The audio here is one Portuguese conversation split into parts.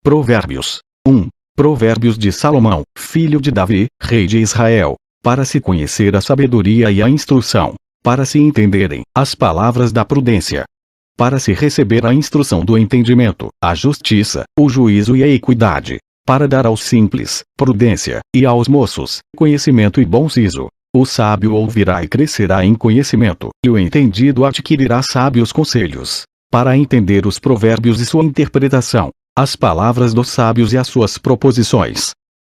Provérbios 1. Provérbios de Salomão, filho de Davi, rei de Israel, para se conhecer a sabedoria e a instrução, para se entenderem as palavras da prudência, para se receber a instrução do entendimento, a justiça, o juízo e a equidade, para dar aos simples prudência, e aos moços conhecimento e bom siso. O sábio ouvirá e crescerá em conhecimento, e o entendido adquirirá sábios conselhos, para entender os provérbios e sua interpretação, as palavras dos sábios e as suas proposições.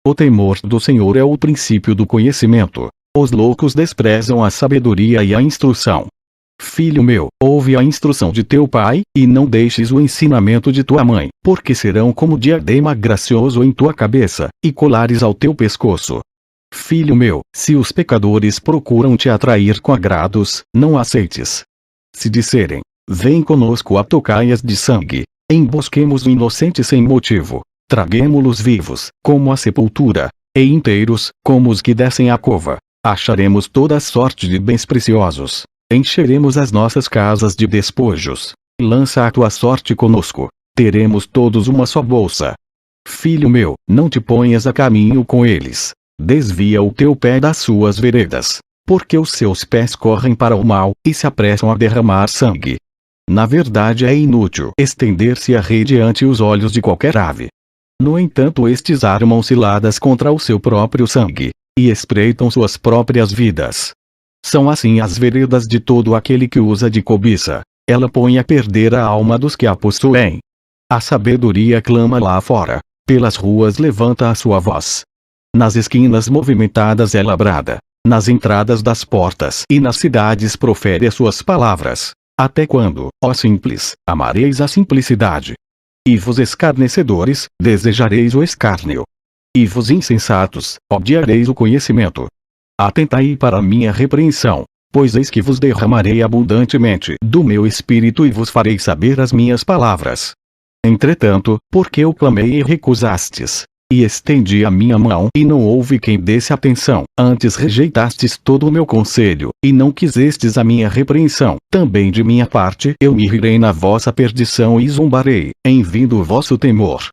O temor do Senhor é o princípio do conhecimento. Os loucos desprezam a sabedoria e a instrução. Filho meu, ouve a instrução de teu pai, e não deixes o ensinamento de tua mãe, porque serão como diadema gracioso em tua cabeça, e colares ao teu pescoço. Filho meu, se os pecadores procuram te atrair com agrados, não aceites. Se disserem, vem conosco a tocaias de sangue, embosquemos o inocente sem motivo, traguemo-los vivos, como a sepultura, e inteiros, como os que descem à cova, acharemos toda sorte de bens preciosos, encheremos as nossas casas de despojos, lança a tua sorte conosco, teremos todos uma só bolsa. Filho meu, não te ponhas a caminho com eles, desvia o teu pé das suas veredas, porque os seus pés correm para o mal, e se apressam a derramar sangue. Na verdade é inútil estender-se a rede ante os olhos de qualquer ave. No entanto estes armam ciladas contra o seu próprio sangue, e espreitam suas próprias vidas. São assim as veredas de todo aquele que usa de cobiça, ela põe a perder a alma dos que a possuem. A sabedoria clama lá fora, pelas ruas levanta a sua voz. Nas esquinas movimentadas ela brada, nas entradas das portas e nas cidades profere as suas palavras. Até quando, ó simples, amareis a simplicidade? E vos escarnecedores, desejareis o escárnio. E vos insensatos, odiareis o conhecimento. Atentai para a minha repreensão, pois eis que vos derramarei abundantemente do meu espírito e vos farei saber as minhas palavras. Entretanto, porque eu clamei e recusastes, e estendi a minha mão e não houve quem desse atenção, antes rejeitastes todo o meu conselho, e não quisestes a minha repreensão, também de minha parte eu me rirei na vossa perdição e zombarei, em vindo o vosso temor.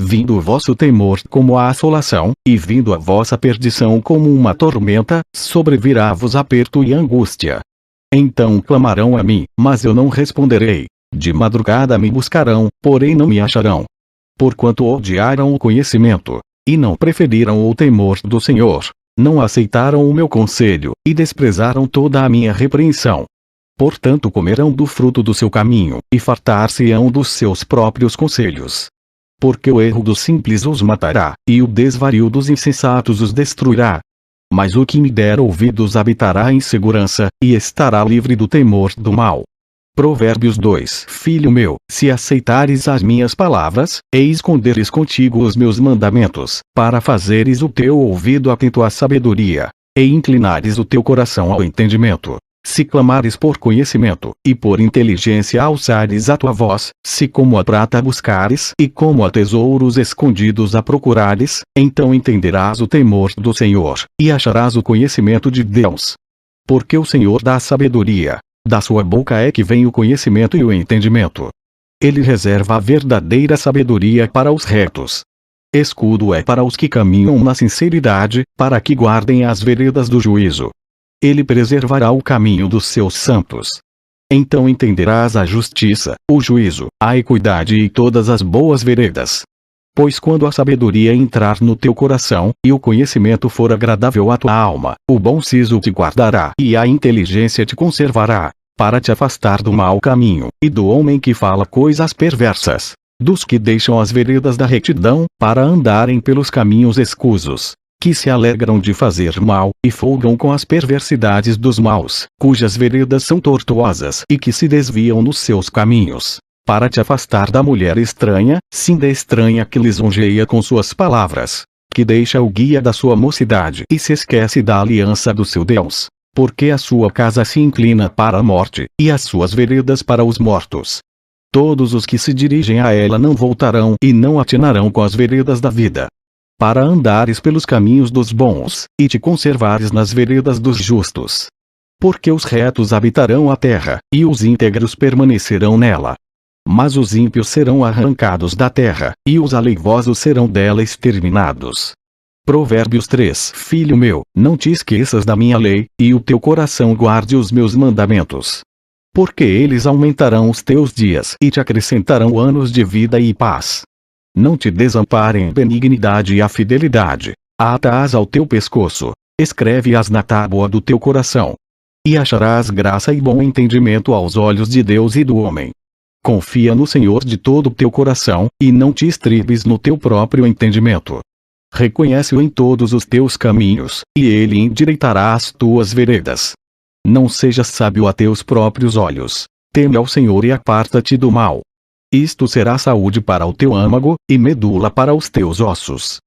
Vindo o vosso temor como a assolação, e vindo a vossa perdição como uma tormenta, sobrevirá-vos aperto e angústia. Então clamarão a mim, mas eu não responderei. De madrugada me buscarão, porém não me acharão. Porquanto odiaram o conhecimento, e não preferiram o temor do Senhor, não aceitaram o meu conselho, e desprezaram toda a minha repreensão. Portanto comerão do fruto do seu caminho, e fartar-se-ão dos seus próprios conselhos. Porque o erro dos simples os matará, e o desvario dos insensatos os destruirá. Mas o que me der ouvidos habitará em segurança, e estará livre do temor do mal. Provérbios 2. Filho meu, se aceitares as minhas palavras, e esconderes contigo os meus mandamentos, para fazeres o teu ouvido atento à sabedoria, e inclinares o teu coração ao entendimento, se clamares por conhecimento, e por inteligência alçares a tua voz, se como a prata buscares, e como a tesouros escondidos a procurares, então entenderás o temor do Senhor, e acharás o conhecimento de Deus. Porque o Senhor dá sabedoria. Da sua boca é que vem o conhecimento e o entendimento. Ele reserva a verdadeira sabedoria para os retos. Escudo é para os que caminham na sinceridade, para que guardem as veredas do juízo. Ele preservará o caminho dos seus santos. Então entenderás a justiça, o juízo, a equidade e todas as boas veredas. Pois quando a sabedoria entrar no teu coração, e o conhecimento for agradável à tua alma, o bom siso te guardará e a inteligência te conservará, para te afastar do mau caminho, e do homem que fala coisas perversas, dos que deixam as veredas da retidão, para andarem pelos caminhos escusos, que se alegram de fazer mal, e folgam com as perversidades dos maus, cujas veredas são tortuosas e que se desviam nos seus caminhos. Para te afastar da mulher estranha, sim da estranha que lisonjeia com suas palavras, que deixa o guia da sua mocidade e se esquece da aliança do seu Deus, porque a sua casa se inclina para a morte, e as suas veredas para os mortos. Todos os que se dirigem a ela não voltarão e não atinarão com as veredas da vida. Para andares pelos caminhos dos bons, e te conservares nas veredas dos justos. Porque os retos habitarão a terra, e os íntegros permanecerão nela. Mas os ímpios serão arrancados da terra, e os aleivosos serão dela exterminados. Provérbios 3. Filho meu, não te esqueças da minha lei, e o teu coração guarde os meus mandamentos. Porque eles aumentarão os teus dias e te acrescentarão anos de vida e paz. Não te desamparem a benignidade e a fidelidade. Ata-as ao teu pescoço, escreve-as na tábua do teu coração. E acharás graça e bom entendimento aos olhos de Deus e do homem. Confia no Senhor de todo o teu coração, e não te estribes no teu próprio entendimento. Reconhece-o em todos os teus caminhos, e ele endireitará as tuas veredas. Não sejas sábio a teus próprios olhos. Teme ao Senhor e aparta-te do mal. Isto será saúde para o teu âmago, e medula para os teus ossos.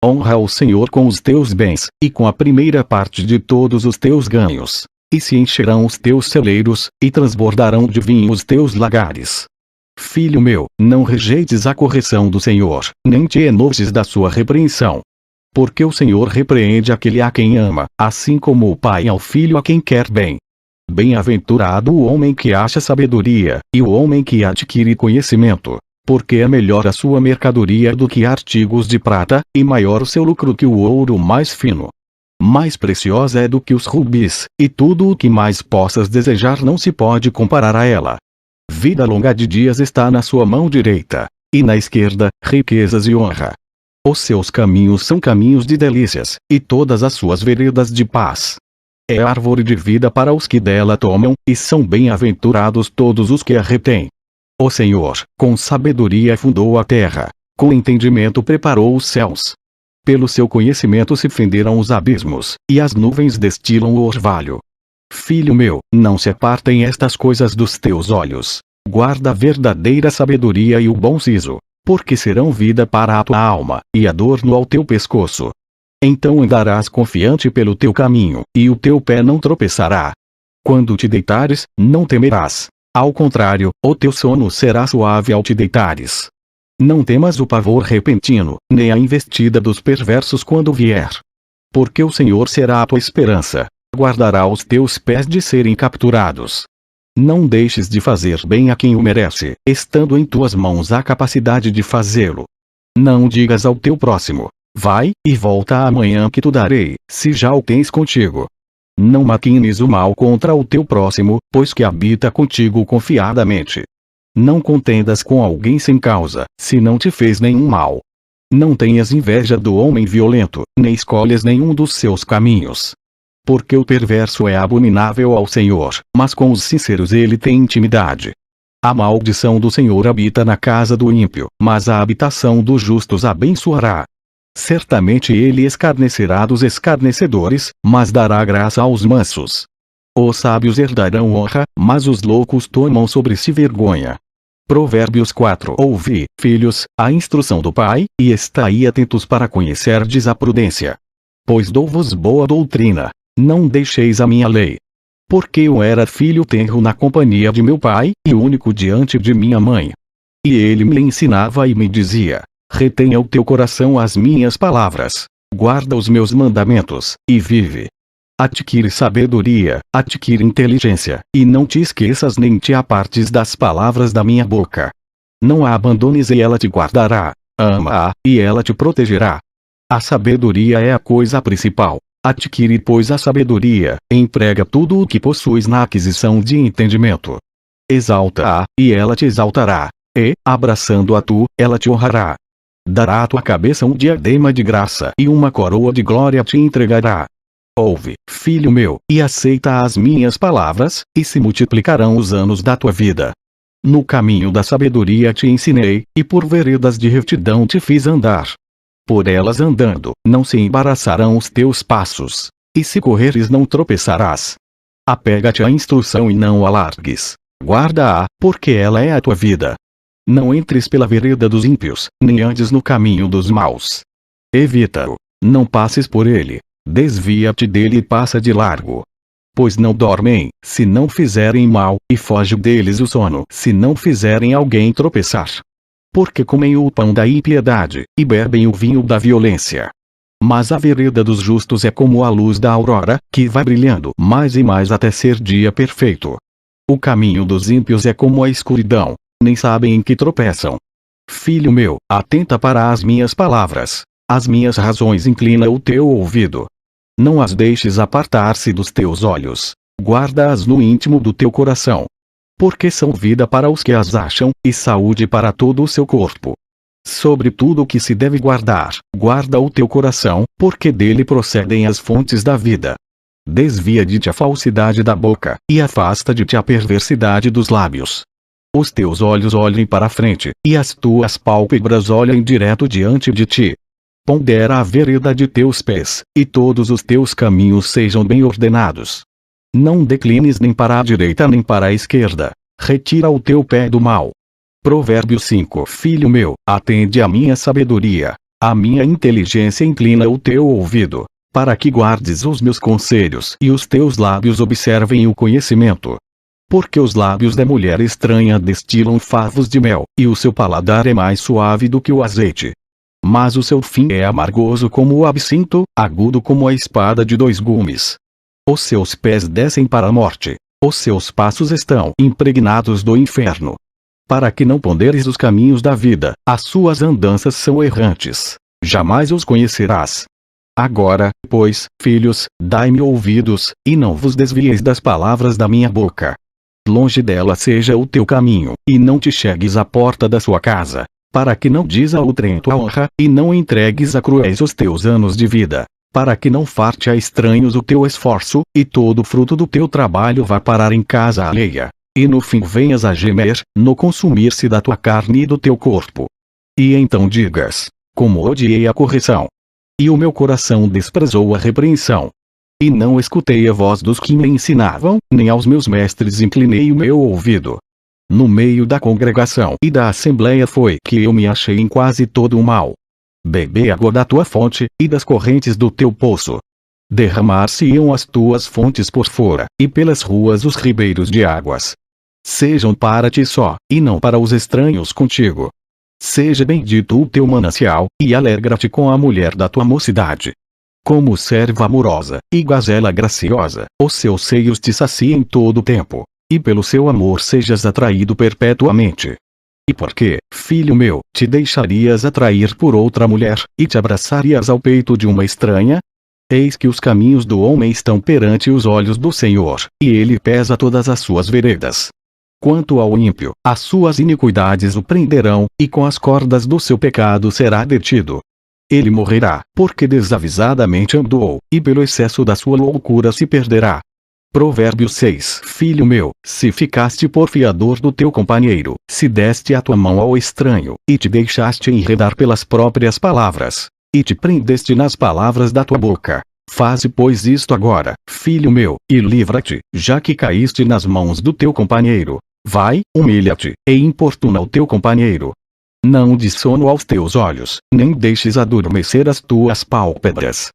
Honra o Senhor com os teus bens, e com a primeira parte de todos os teus ganhos. E se encherão os teus celeiros, e transbordarão de vinho os teus lagares. Filho meu, não rejeites a correção do Senhor, nem te enojes da sua repreensão. Porque o Senhor repreende aquele a quem ama, assim como o pai ao filho a quem quer bem. Bem-aventurado o homem que acha sabedoria, e o homem que adquire conhecimento, porque é melhor a sua mercadoria do que artigos de prata, e maior o seu lucro que o ouro mais fino. Mais preciosa é do que os rubis, e tudo o que mais possas desejar não se pode comparar a ela. Vida longa de dias está na sua mão direita, e na esquerda, riquezas e honra. Os seus caminhos são caminhos de delícias, e todas as suas veredas de paz. É árvore de vida para os que dela tomam, e são bem-aventurados todos os que a retêm. O Senhor, com sabedoria fundou a terra, com entendimento preparou os céus. Pelo seu conhecimento se fenderam os abismos, e as nuvens destilam o orvalho. Filho meu, não se apartem estas coisas dos teus olhos. Guarda a verdadeira sabedoria e o bom siso, porque serão vida para a tua alma, e adorno ao teu pescoço. Então andarás confiante pelo teu caminho, e o teu pé não tropeçará. Quando te deitares, não temerás. Ao contrário, o teu sono será suave ao te deitares. Não temas o pavor repentino, nem a investida dos perversos quando vier. Porque o Senhor será a tua esperança, guardará os teus pés de serem capturados. Não deixes de fazer bem a quem o merece, estando em tuas mãos a capacidade de fazê-lo. Não digas ao teu próximo, vai, e volta amanhã que tu darei, se já o tens contigo. Não maquines o mal contra o teu próximo, pois que habita contigo confiadamente. Não contendas com alguém sem causa, se não te fez nenhum mal. Não tenhas inveja do homem violento, nem escolhas nenhum dos seus caminhos. Porque o perverso é abominável ao Senhor, mas com os sinceros ele tem intimidade. A maldição do Senhor habita na casa do ímpio, mas a habitação dos justos abençoará. Certamente ele escarnecerá dos escarnecedores, mas dará graça aos mansos. Os sábios herdarão honra, mas os loucos tomam sobre si vergonha. Provérbios 4. Ouvi, filhos, a instrução do pai, e estai atentos para conhecerdes a prudência. Pois dou-vos boa doutrina, não deixeis a minha lei. Porque eu era filho tenro na companhia de meu pai, e único diante de minha mãe. E ele me ensinava e me dizia, retenha o teu coração as minhas palavras, guarda os meus mandamentos, e vive. Adquire sabedoria, adquire inteligência, e não te esqueças nem te apartes das palavras da minha boca. Não a abandones e ela te guardará, ama-a, e ela te protegerá. A sabedoria é a coisa principal. Adquire pois a sabedoria, emprega tudo o que possuis na aquisição de entendimento. Exalta-a, e ela te exaltará, e, abraçando-a tu, ela te honrará. Dará à tua cabeça um diadema de graça e uma coroa de glória te entregará. Ouve, filho meu, e aceita as minhas palavras, e se multiplicarão os anos da tua vida. No caminho da sabedoria te ensinei, e por veredas de retidão te fiz andar. Por elas andando, não se embaraçarão os teus passos, e se correres não tropeçarás. Apega-te à instrução e não a largues. Guarda-a, porque ela é a tua vida. Não entres pela vereda dos ímpios, nem andes no caminho dos maus. Evita-o, não passes por ele. Desvia-te dele e passa de largo. Pois não dormem, se não fizerem mal, e foge deles o sono, se não fizerem alguém tropeçar. Porque comem o pão da impiedade, e bebem o vinho da violência. Mas a vereda dos justos é como a luz da aurora, que vai brilhando mais e mais até ser dia perfeito. O caminho dos ímpios é como a escuridão, nem sabem em que tropeçam. Filho meu, atenta para as minhas palavras. As minhas razões inclina o teu ouvido. Não as deixes apartar-se dos teus olhos. Guarda-as no íntimo do teu coração. Porque são vida para os que as acham, e saúde para todo o seu corpo. Sobre tudo o que se deve guardar, guarda o teu coração, porque dele procedem as fontes da vida. Desvia de ti a falsidade da boca, e afasta de ti a perversidade dos lábios. Os teus olhos olhem para a frente, e as tuas pálpebras olhem direto diante de ti. Pondera a vereda de teus pés, e todos os teus caminhos sejam bem ordenados. Não declines nem para a direita nem para a esquerda. Retira o teu pé do mal. Provérbios 5. Filho meu, atende à minha sabedoria. A minha inteligência inclina o teu ouvido, para que guardes os meus conselhos e os teus lábios observem o conhecimento. Porque os lábios da mulher estranha destilam favos de mel, e o seu paladar é mais suave do que o azeite. Mas o seu fim é amargoso como o absinto, agudo como a espada de dois gumes. Os seus pés descem para a morte, os seus passos estão impregnados do inferno. Para que não ponderes os caminhos da vida, as suas andanças são errantes. Jamais os conhecerás. Agora, pois, filhos, dai-me ouvidos, e não vos desvieis das palavras da minha boca. Longe dela seja o teu caminho, e não te chegues à porta da sua casa, para que não diz a outrem tua honra, e não entregues a cruéis os teus anos de vida, para que não farte a estranhos o teu esforço, e todo o fruto do teu trabalho vá parar em casa alheia, e no fim venhas a gemer, no consumir-se da tua carne e do teu corpo. E então digas, como odiei a correção, e o meu coração desprezou a repreensão. E não escutei a voz dos que me ensinavam, nem aos meus mestres inclinei o meu ouvido. No meio da congregação e da assembleia foi que eu me achei em quase todo o mal. Bebei água da tua fonte, e das correntes do teu poço. Derramar-se-iam as tuas fontes por fora, e pelas ruas os ribeiros de águas. Sejam para ti só, e não para os estranhos contigo. Seja bendito o teu manancial, e alegra-te com a mulher da tua mocidade. Como serva amorosa, e gazela graciosa, os seus seios te saciem todo o tempo, e pelo seu amor sejas atraído perpetuamente. E porque, filho meu, te deixarias atrair por outra mulher, e te abraçarias ao peito de uma estranha? Eis que os caminhos do homem estão perante os olhos do Senhor, e ele pesa todas as suas veredas. Quanto ao ímpio, as suas iniquidades o prenderão, e com as cordas do seu pecado será detido. Ele morrerá, porque desavisadamente andou, e pelo excesso da sua loucura se perderá. Provérbios 6. Filho meu, se ficaste por fiador do teu companheiro, se deste a tua mão ao estranho, e te deixaste enredar pelas próprias palavras, e te prendeste nas palavras da tua boca, faze pois isto agora, filho meu, e livra-te, já que caíste nas mãos do teu companheiro. Vai, humilha-te, e importuna o teu companheiro. Não des sono aos teus olhos, nem deixes adormecer as tuas pálpebras.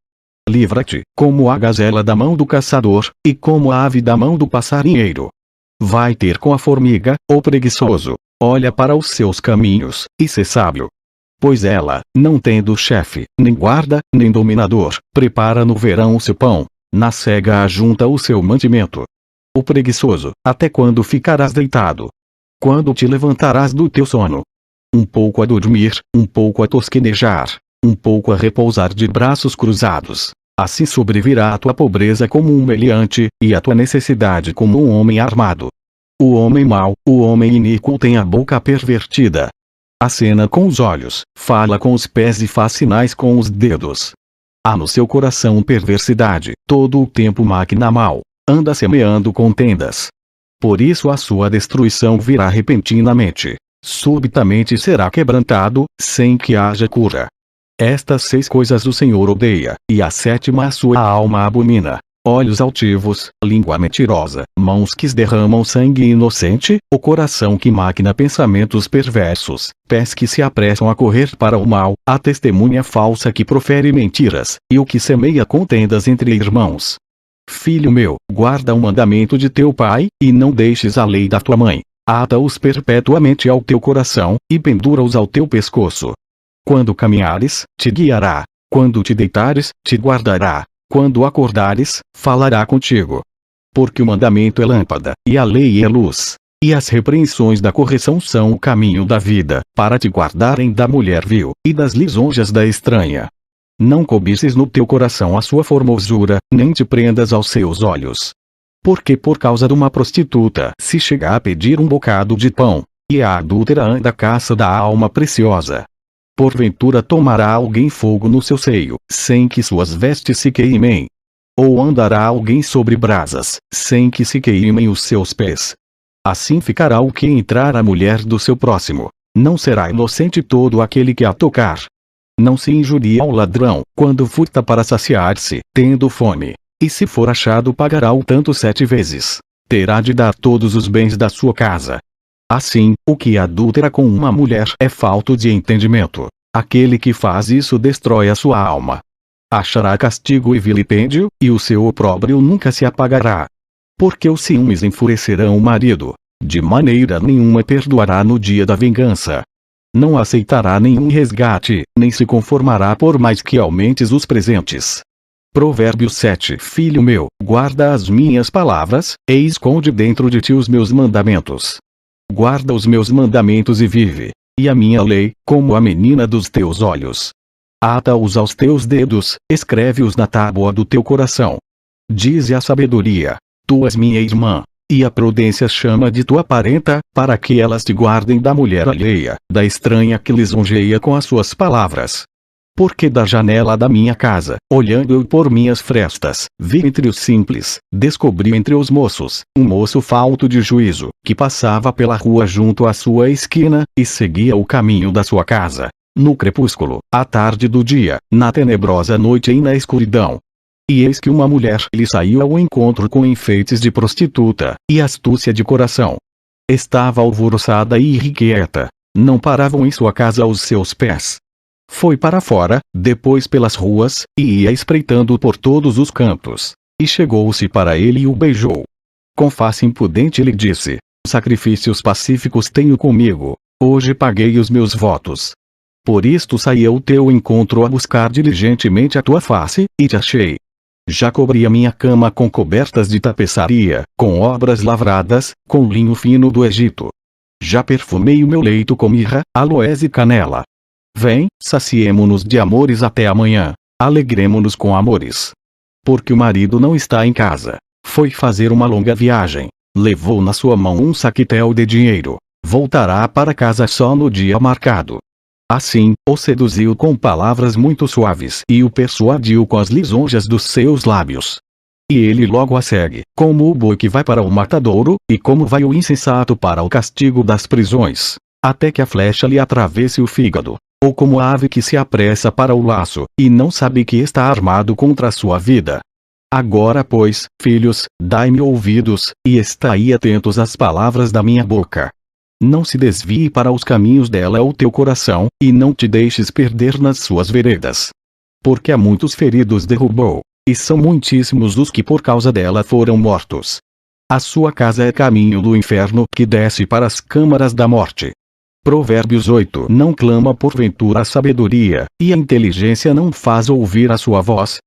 Livra-te, como a gazela da mão do caçador, e como a ave da mão do passarinheiro. Vai ter com a formiga, o preguiçoso, olha para os seus caminhos, e sê sábio. Pois ela, não tendo chefe, nem guarda, nem dominador, prepara no verão o seu pão, na cega ajunta o seu mantimento. O preguiçoso, até quando ficarás deitado? Quando te levantarás do teu sono? Um pouco a dormir, um pouco a tosquenejar, um pouco a repousar de braços cruzados. Assim sobrevirá a tua pobreza como um meliante, e a tua necessidade como um homem armado. O homem mau, o homem iníquo tem a boca pervertida. Acena com os olhos, fala com os pés e faz sinais com os dedos. Há no seu coração perversidade, todo o tempo máquina mal, anda semeando contendas. Por isso a sua destruição virá repentinamente. Subitamente será quebrantado, sem que haja cura. Estas 6 coisas o Senhor odeia, e a 7ª a sua alma abomina: olhos altivos, língua mentirosa, mãos que derramam sangue inocente, o coração que maquina pensamentos perversos, pés que se apressam a correr para o mal, a testemunha falsa que profere mentiras, e o que semeia contendas entre irmãos. Filho meu, guarda o mandamento de teu pai, e não deixes a lei da tua mãe. Ata-os perpetuamente ao teu coração, e pendura-os ao teu pescoço. Quando caminhares, te guiará. Quando te deitares, te guardará. Quando acordares, falará contigo. Porque o mandamento é lâmpada, e a lei é luz. E as repreensões da correção são o caminho da vida, para te guardarem da mulher vil, e das lisonjas da estranha. Não cobices no teu coração a sua formosura, nem te prendas aos seus olhos. Porque por causa de uma prostituta se chega a pedir um bocado de pão, e a adúltera anda à caça da alma preciosa. Porventura tomará alguém fogo no seu seio, sem que suas vestes se queimem? Ou andará alguém sobre brasas, sem que se queimem os seus pés? Assim ficará o que entrar a mulher do seu próximo. Não será inocente todo aquele que a tocar. Não se injurie ao ladrão, quando furta para saciar-se, tendo fome. E se for achado pagará o tanto 7 vezes. Terá de dar todos os bens da sua casa. Assim, o que adúltera com uma mulher é falto de entendimento. Aquele que faz isso destrói a sua alma. Achará castigo e vilipêndio, e o seu opróbrio nunca se apagará. Porque os ciúmes enfurecerão o marido. De maneira nenhuma perdoará no dia da vingança. Não aceitará nenhum resgate, nem se conformará por mais que aumentes os presentes. Provérbios 7. Filho meu, guarda as minhas palavras, e esconde dentro de ti os meus mandamentos. Guarda os meus mandamentos e vive, e a minha lei, como a menina dos teus olhos. Ata-os aos teus dedos, escreve-os na tábua do teu coração. Dize a sabedoria: tu és minha irmã, e a prudência chama de tua parenta, para que elas te guardem da mulher alheia, da estranha que lisonjeia com as suas palavras. Porque da janela da minha casa, olhando eu por minhas frestas, vi entre os simples, descobri entre os moços, um moço falto de juízo, que passava pela rua junto à sua esquina, e seguia o caminho da sua casa. No crepúsculo, à tarde do dia, na tenebrosa noite e na escuridão. E eis que uma mulher lhe saiu ao encontro com enfeites de prostituta, e astúcia de coração. Estava alvoroçada e irrequieta. Não paravam em sua casa os seus pés. Foi para fora, depois pelas ruas, e ia espreitando por todos os cantos. E chegou-se para ele e o beijou. Com face impudente lhe disse: sacrifícios pacíficos tenho comigo. Hoje paguei os meus votos. Por isto saí ao teu encontro a buscar diligentemente a tua face, e te achei. Já cobri a minha cama com cobertas de tapeçaria, com obras lavradas, com linho fino do Egito. Já perfumei o meu leito com mirra, aloés e canela. Vem, saciemo-nos de amores até amanhã. Alegremo-nos com amores. Porque o marido não está em casa. Foi fazer uma longa viagem. Levou na sua mão um saquitel de dinheiro. Voltará para casa só no dia marcado. Assim, o seduziu com palavras muito suaves e o persuadiu com as lisonjas dos seus lábios. E ele logo a segue, como o boi que vai para o matadouro, e como vai o insensato para o castigo das prisões, até que a flecha lhe atravesse o fígado. Ou como a ave que se apressa para o laço, e não sabe que está armado contra a sua vida. Agora pois, filhos, dai-me ouvidos, e estai atentos às palavras da minha boca. Não se desvie para os caminhos dela o teu coração, e não te deixes perder nas suas veredas. Porque a muitos feridos derrubou, e são muitíssimos os que por causa dela foram mortos. A sua casa é caminho do inferno que desce para as câmaras da morte. Provérbios 8. Não clama porventura a sabedoria, e a inteligência não faz ouvir a sua voz?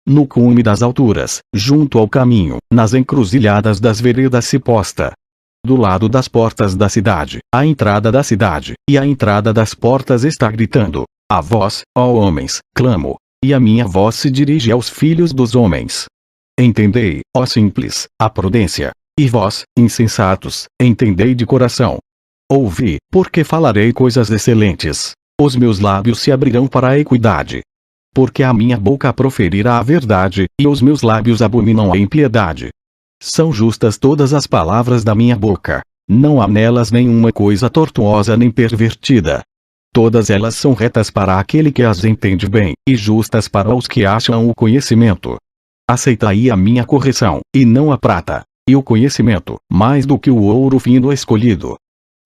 No cume das alturas, junto ao caminho, nas encruzilhadas das veredas se posta. Do lado das portas da cidade, a entrada da cidade, e a entrada das portas está gritando: a vós, ó homens, clamo, e a minha voz se dirige aos filhos dos homens. Entendei, ó simples, a prudência, e vós, insensatos, entendei de coração. Ouvi, porque falarei coisas excelentes. Os meus lábios se abrirão para a equidade. Porque a minha boca proferirá a verdade, e os meus lábios abominam a impiedade. São justas todas as palavras da minha boca. Não há nelas nenhuma coisa tortuosa nem pervertida. Todas elas são retas para aquele que as entende bem, e justas para os que acham o conhecimento. Aceitai a minha correção, e não a prata, e o conhecimento, mais do que o ouro fino escolhido.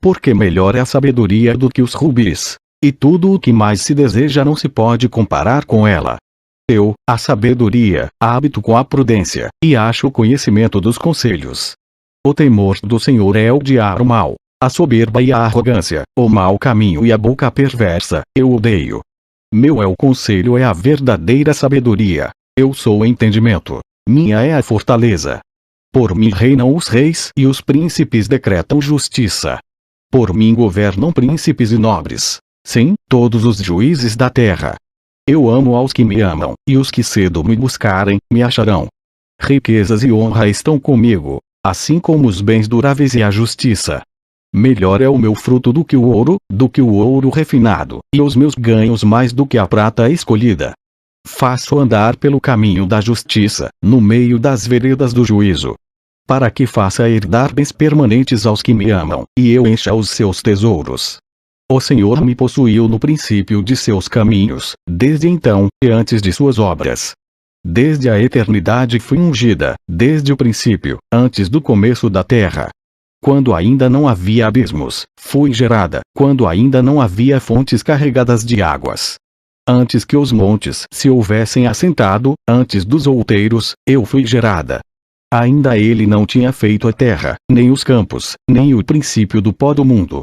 Porque melhor é a sabedoria do que os rubis, e tudo o que mais se deseja não se pode comparar com ela. Eu, a sabedoria, habito com a prudência, e acho o conhecimento dos conselhos. O temor do Senhor é odiar o mal, a soberba e a arrogância, o mau caminho e a boca perversa, eu odeio. Meu é o conselho, é a verdadeira sabedoria. Eu sou o entendimento. Minha é a fortaleza. Por mim reinam os reis e os príncipes decretam justiça. Por mim governam príncipes e nobres. Sim, todos os juízes da terra. Eu amo aos que me amam, e os que cedo me buscarem, me acharão. Riquezas e honra estão comigo, assim como os bens duráveis e a justiça. Melhor é o meu fruto do que o ouro refinado, e os meus ganhos mais do que a prata escolhida. Faço andar pelo caminho da justiça, no meio das veredas do juízo. Para que faça herdar bens permanentes aos que me amam, e eu encha os seus tesouros. O Senhor me possuiu no princípio de seus caminhos, desde então, e antes de suas obras. Desde a eternidade fui ungida, desde o princípio, antes do começo da terra. Quando ainda não havia abismos, fui gerada, quando ainda não havia fontes carregadas de águas. Antes que os montes se houvessem assentado, antes dos outeiros, eu fui gerada. Ainda ele não tinha feito a terra, nem os campos, nem o princípio do pó do mundo.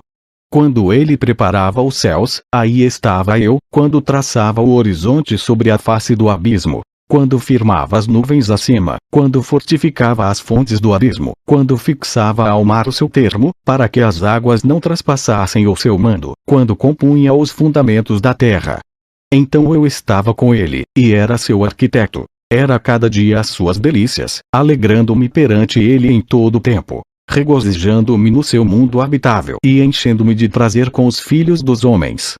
Quando ele preparava os céus, aí estava eu, quando traçava o horizonte sobre a face do abismo. Quando firmava as nuvens acima, quando fortificava as fontes do abismo, quando fixava ao mar o seu termo, para que as águas não traspassassem o seu mando, quando compunha os fundamentos da terra. Então eu estava com ele, e era seu arquiteto. Era cada dia as suas delícias, alegrando-me perante ele em todo o tempo, regozijando-me no seu mundo habitável e enchendo-me de prazer com os filhos dos homens.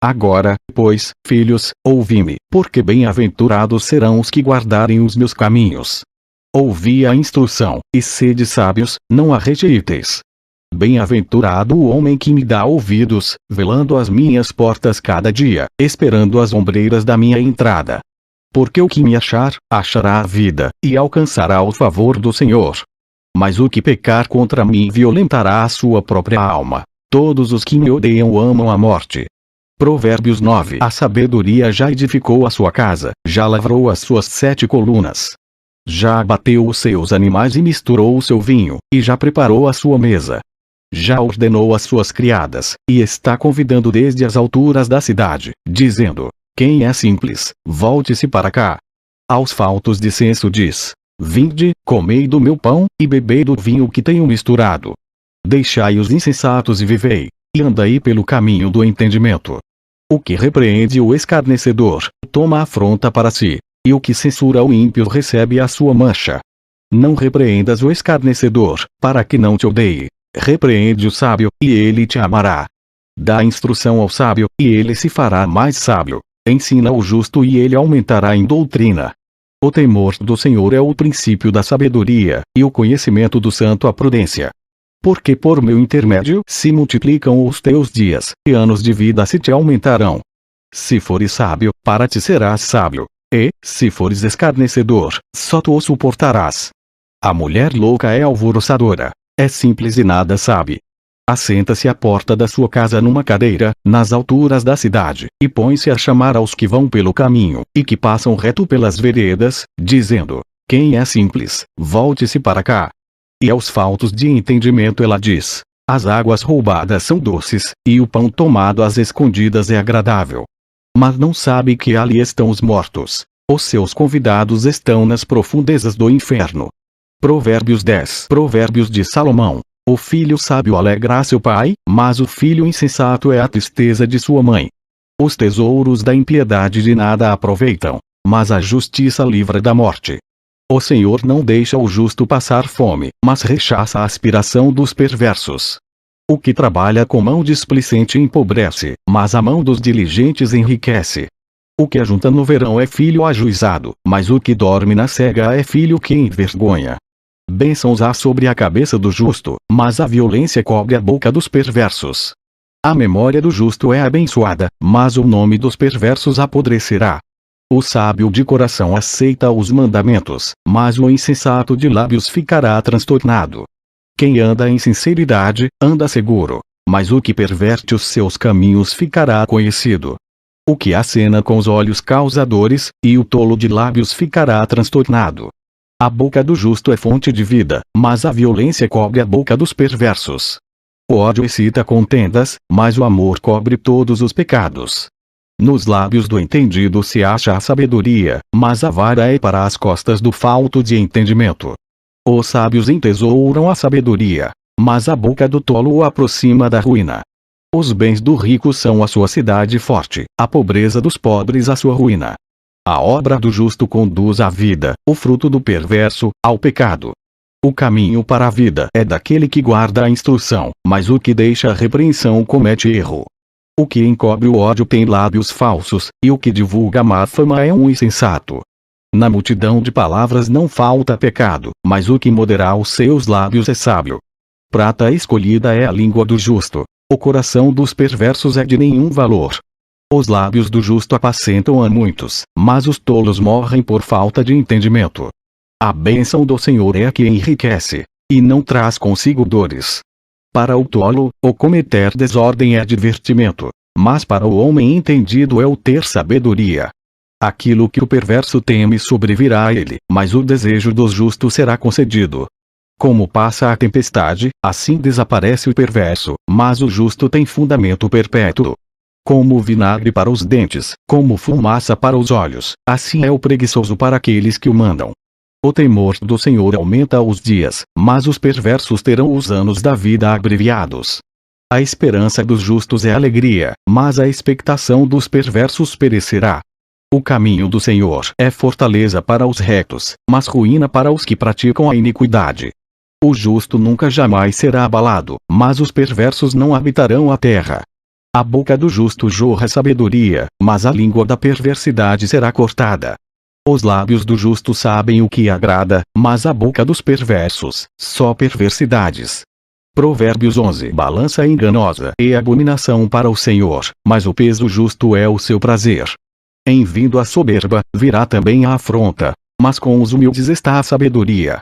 Agora, pois, filhos, ouvi-me, porque bem-aventurados serão os que guardarem os meus caminhos. Ouvi a instrução, e sede sábios, não a rejeiteis. Bem-aventurado o homem que me dá ouvidos, velando as minhas portas cada dia, esperando as ombreiras da minha entrada. Porque o que me achar, achará a vida, e alcançará o favor do Senhor. Mas o que pecar contra mim violentará a sua própria alma. Todos os que me odeiam amam a morte. Provérbios 9. A sabedoria já edificou a sua casa, já lavrou as suas 7 colunas. Já abateu os seus animais e misturou o seu vinho, e já preparou a sua mesa. Já ordenou as suas criadas, e está convidando desde as alturas da cidade, dizendo: quem é simples, volte-se para cá. Aos faltos de senso diz: vinde, comei do meu pão, e bebei do vinho que tenho misturado. Deixai os insensatos e vivei, e andai pelo caminho do entendimento. O que repreende o escarnecedor, toma afronta para si, e o que censura o ímpio recebe a sua mancha. Não repreendas o escarnecedor, para que não te odeie. Repreende o sábio, e ele te amará. Dá instrução ao sábio, e ele se fará mais sábio. Ensina o justo e ele aumentará em doutrina. O temor do Senhor é o princípio da sabedoria, e o conhecimento do santo a prudência. Porque por meu intermédio se multiplicam os teus dias, e anos de vida se te aumentarão. Se fores sábio, para ti serás sábio. E, se fores escarnecedor, só tu o suportarás. A mulher louca é alvoroçadora. É simples e nada sabe. Assenta-se à porta da sua casa numa cadeira, nas alturas da cidade, e põe-se a chamar aos que vão pelo caminho, e que passam reto pelas veredas, dizendo: quem é simples, volte-se para cá. E aos faltos de entendimento ela diz: as águas roubadas são doces, e o pão tomado às escondidas é agradável. Mas não sabe que ali estão os mortos. Os seus convidados estão nas profundezas do inferno. Provérbios 10. Provérbios de Salomão. O filho sábio alegra seu pai, mas o filho insensato é a tristeza de sua mãe. Os tesouros da impiedade de nada aproveitam, mas a justiça livra da morte. O Senhor não deixa o justo passar fome, mas rechaça a aspiração dos perversos. O que trabalha com mão displicente empobrece, mas a mão dos diligentes enriquece. O que ajunta no verão é filho ajuizado, mas o que dorme na cega é filho que envergonha. Bênçãos há sobre a cabeça do justo, mas a violência cobre a boca dos perversos. A memória do justo é abençoada, mas o nome dos perversos apodrecerá. O sábio de coração aceita os mandamentos, mas o insensato de lábios ficará transtornado. Quem anda em sinceridade, anda seguro, mas o que perverte os seus caminhos ficará conhecido. O que acena com os olhos causa dores, e o tolo de lábios ficará transtornado. A boca do justo é fonte de vida, mas a violência cobre a boca dos perversos. O ódio excita contendas, mas o amor cobre todos os pecados. Nos lábios do entendido se acha a sabedoria, mas a vara é para as costas do falto de entendimento. Os sábios entesouram a sabedoria, mas a boca do tolo o aproxima da ruína. Os bens do rico são a sua cidade forte, a pobreza dos pobres a sua ruína. A obra do justo conduz à vida, o fruto do perverso, ao pecado. O caminho para a vida é daquele que guarda a instrução, mas o que deixa a repreensão comete erro. O que encobre o ódio tem lábios falsos, e o que divulga a má fama é um insensato. Na multidão de palavras não falta pecado, mas o que moderar os seus lábios é sábio. Prata escolhida é a língua do justo, o coração dos perversos é de nenhum valor. Os lábios do justo apacentam a muitos, mas os tolos morrem por falta de entendimento. A bênção do Senhor é a que enriquece, e não traz consigo dores. Para o tolo, o cometer desordem é divertimento, mas para o homem entendido é o ter sabedoria. Aquilo que o perverso teme sobrevirá a ele, mas o desejo dos justos será concedido. Como passa a tempestade, assim desaparece o perverso, mas o justo tem fundamento perpétuo. Como vinagre para os dentes, como fumaça para os olhos, assim é o preguiçoso para aqueles que o mandam. O temor do Senhor aumenta os dias, mas os perversos terão os anos da vida abreviados. A esperança dos justos é alegria, mas a expectação dos perversos perecerá. O caminho do Senhor é fortaleza para os retos, mas ruína para os que praticam a iniquidade. O justo nunca jamais será abalado, mas os perversos não habitarão a terra. A boca do justo jorra sabedoria, mas a língua da perversidade será cortada. Os lábios do justo sabem o que agrada, mas a boca dos perversos, só perversidades. Provérbios 11. Balança enganosa é abominação para o Senhor, mas o peso justo é o seu prazer. Em vindo a soberba, virá também a afronta, mas com os humildes está a sabedoria.